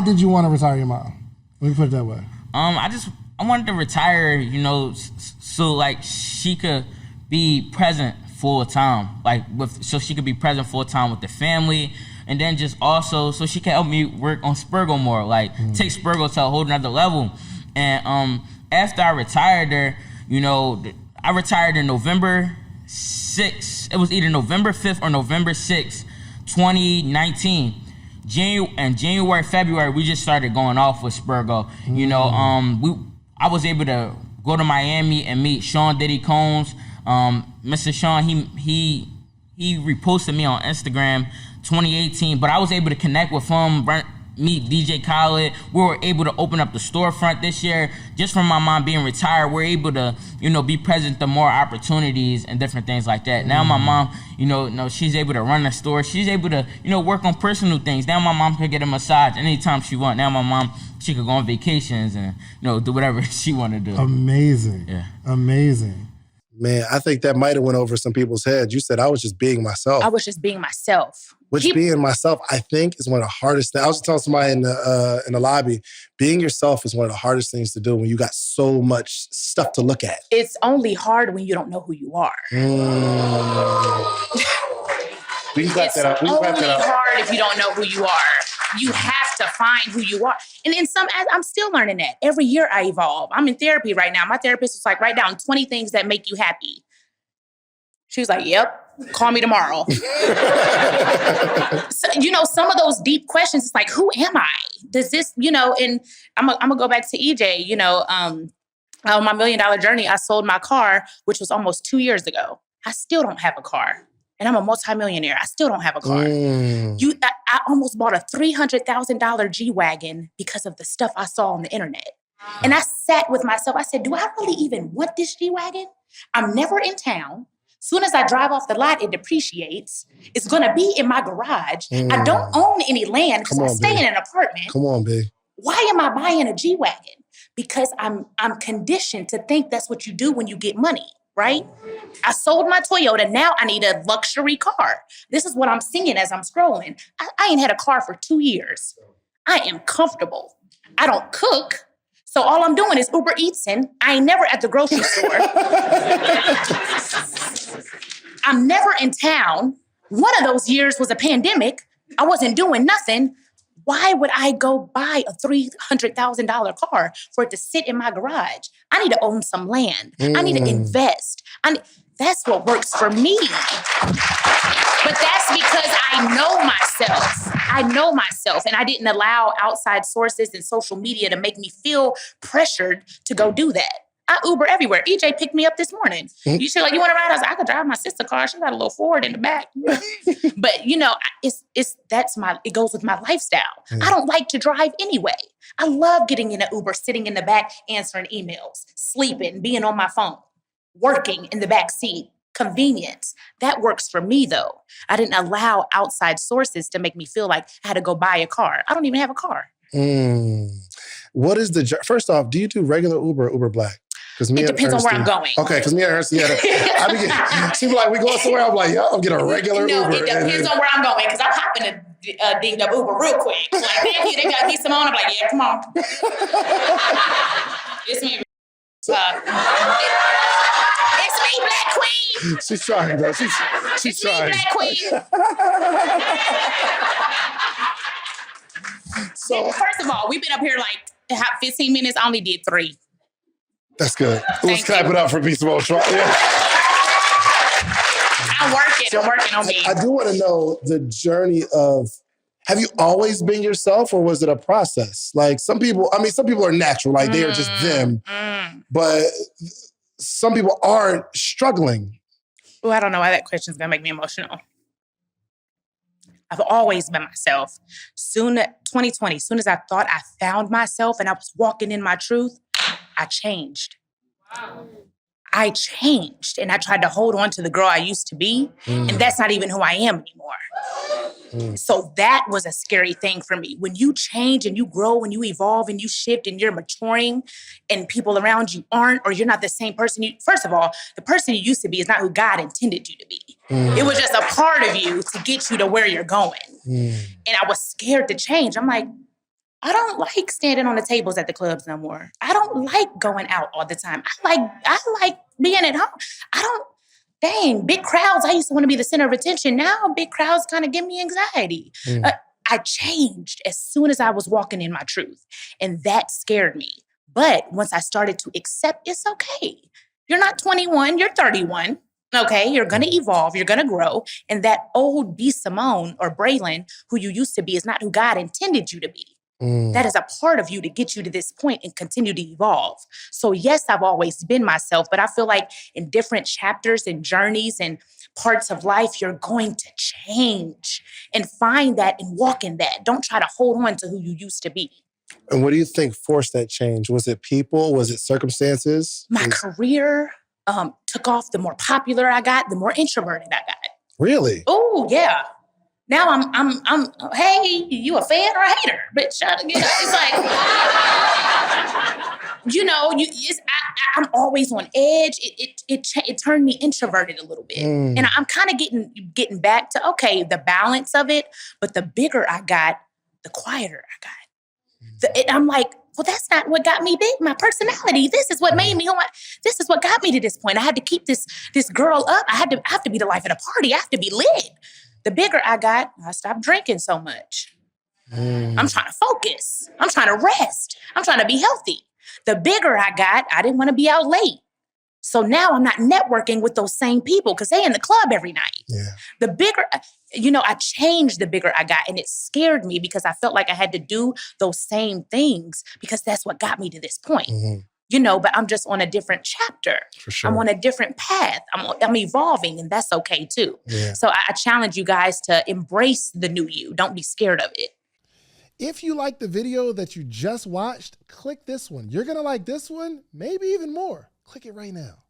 did you want to retire your mom? Let me put it that way. I wanted to retire, so she could be present full time, so she could be present full time with the family, and then just also so she can help me work on Spurgo more, take Spurgo to a whole nother level. And after I retired her, I retired in November 6th. It was either November 5th or November 6th, 2019. January, February, we just started going off with Spurgo. I was able to go to Miami and meet Sean Diddy Combs. Mr. Sean, he reposted me on Instagram 2018, but I was able to connect with him meet DJ Khaled. We were able to open up the storefront this year. Just from my mom being retired, we're able to, be present to more opportunities and different things like that. Now my mom, she's able to run the store. She's able to, work on personal things. Now my mom can get a massage anytime she wants. Now my mom, she could go on vacations and, do whatever she want to do. Amazing. Yeah. Amazing. Man, I think that might have went over some people's heads. You said I was just being myself. I was just being myself. Being myself, I think, is one of the hardest things. I was just telling somebody in the lobby, being yourself is one of the hardest things to do when you got so much stuff to look at. It's only hard when you don't know who you are. It's only hard if you don't know who you are. You have to find who you are. And I'm still learning that. Every year I evolve. I'm in therapy right now. My therapist was like, write down 20 things that make you happy. She was like, yep, call me tomorrow. So, some of those deep questions, it's like, who am I? Does this, and I'm going to go back to EJ, on my $1 million journey, I sold my car, which was almost 2 years ago. I still don't have a car. And I'm a multimillionaire. I still don't have a car. I almost bought a $300,000 G-Wagon because of the stuff I saw on the internet. And I sat with myself. I said, do I really even want this G-Wagon? I'm never in town. Soon as I drive off the lot, it depreciates. It's going to be in my garage. I don't own any land because I stay in an apartment. Come on, babe. Why am I buying a G-Wagon? Because I'm conditioned to think that's what you do when you get money, right? I sold my Toyota. Now I need a luxury car. This is what I'm seeing as I'm scrolling. I ain't had a car for 2 years. I am comfortable. I don't cook. So all I'm doing is Uber Eatsing. I ain't never at the grocery store. I'm never in town. One of those years was a pandemic. I wasn't doing nothing. Why would I go buy a $300,000 car for it to sit in my garage? I need to own some land. I need to invest. That's what works for me. But that's because I know myself. And I didn't allow outside sources and social media to make me feel pressured to go do that. I Uber everywhere. EJ picked me up this morning. You should you want to ride? I was like, I could drive my sister's car. She got a little Ford in the back. But it goes with my lifestyle. I don't like to drive anyway. I love getting in an Uber, sitting in the back, answering emails, sleeping, being on my phone, working in the back seat. Convenience. That works for me though. I didn't allow outside sources to make me feel like I had to go buy a car. I don't even have a car. What is first off, do you do regular Uber or Uber Black? It depends on where I'm going. Okay, because me and her, she be like, we going somewhere. I'm like, yeah, I'll get a regular Uber. No, it depends on where I'm going because I'm hopping a dinged up Uber real quick. Like, thank you, they got me Simone. I'm like, yeah, come on. It's me. It's me, Black Queen. She's trying, though. She's trying. Me, Black Queen. So, first of all, we've been up here 15 minutes. I only did 3. That's good. Let's clap it up for B. Simone. Yeah. I'm working on me. I do want to know the journey of, have you always been yourself or was it a process? Like some people are natural, like they are just them. But some people are struggling. Oh, I don't know why that question's going to make me emotional. I've always been myself. 2020, soon as I thought I found myself and I was walking in my truth, I changed. Wow. I changed and I tried to hold on to the girl I used to be. And that's not even who I am anymore. So that was a scary thing for me. When you change and you grow and you evolve and you shift and you're maturing and people around you aren't, or you're not the same person. First of all, the person you used to be is not who God intended you to be. It was just a part of you to get you to where you're going. And I was scared to change. I'm like, I don't like standing on the tables at the clubs no more. I don't like going out all the time. I like being at home. Big crowds. I used to want to be the center of attention. Now big crowds kind of give me anxiety. I changed as soon as I was walking in my truth. And that scared me. But once I started to accept, it's okay. You're not 21, you're 31. Okay, you're going to evolve, you're going to grow. And that old B. Simone or Braylon, who you used to be, is not who God intended you to be. That is a part of you to get you to this point and continue to evolve. So yes, I've always been myself, but I feel like in different chapters and journeys and parts of life, you're going to change and find that and walk in that. Don't try to hold on to who you used to be. And what do you think forced that change? Was it people? Was it circumstances? My career took off. The more popular I got, the more introverted I got. Really? Oh, yeah. Now I'm. Hey, you a fan or a hater? Bitch, it's like, I'm always on edge. It turned me introverted a little bit, and I'm kind of getting back to the balance of it. But the bigger I got, the quieter I got. I'm like, well, that's not what got me big. My personality. This is what made me. This is what got me to this point. I had to keep this girl up. I have to be the life of the party. I have to be lit. The bigger I got, I stopped drinking so much. I'm trying to focus. I'm trying to rest. I'm trying to be healthy. The bigger I got, I didn't want to be out late. So now I'm not networking with those same people because they in the club every night. Yeah. The bigger, I changed the bigger I got, and it scared me because I felt like I had to do those same things because that's what got me to this point. But I'm just on a different chapter. For sure. I'm on a different path. I'm evolving, and that's okay too. Yeah. So I challenge you guys to embrace the new you. Don't be scared of it. If you like the video that you just watched, click this one. You're going to like this one, maybe even more. Click it right now.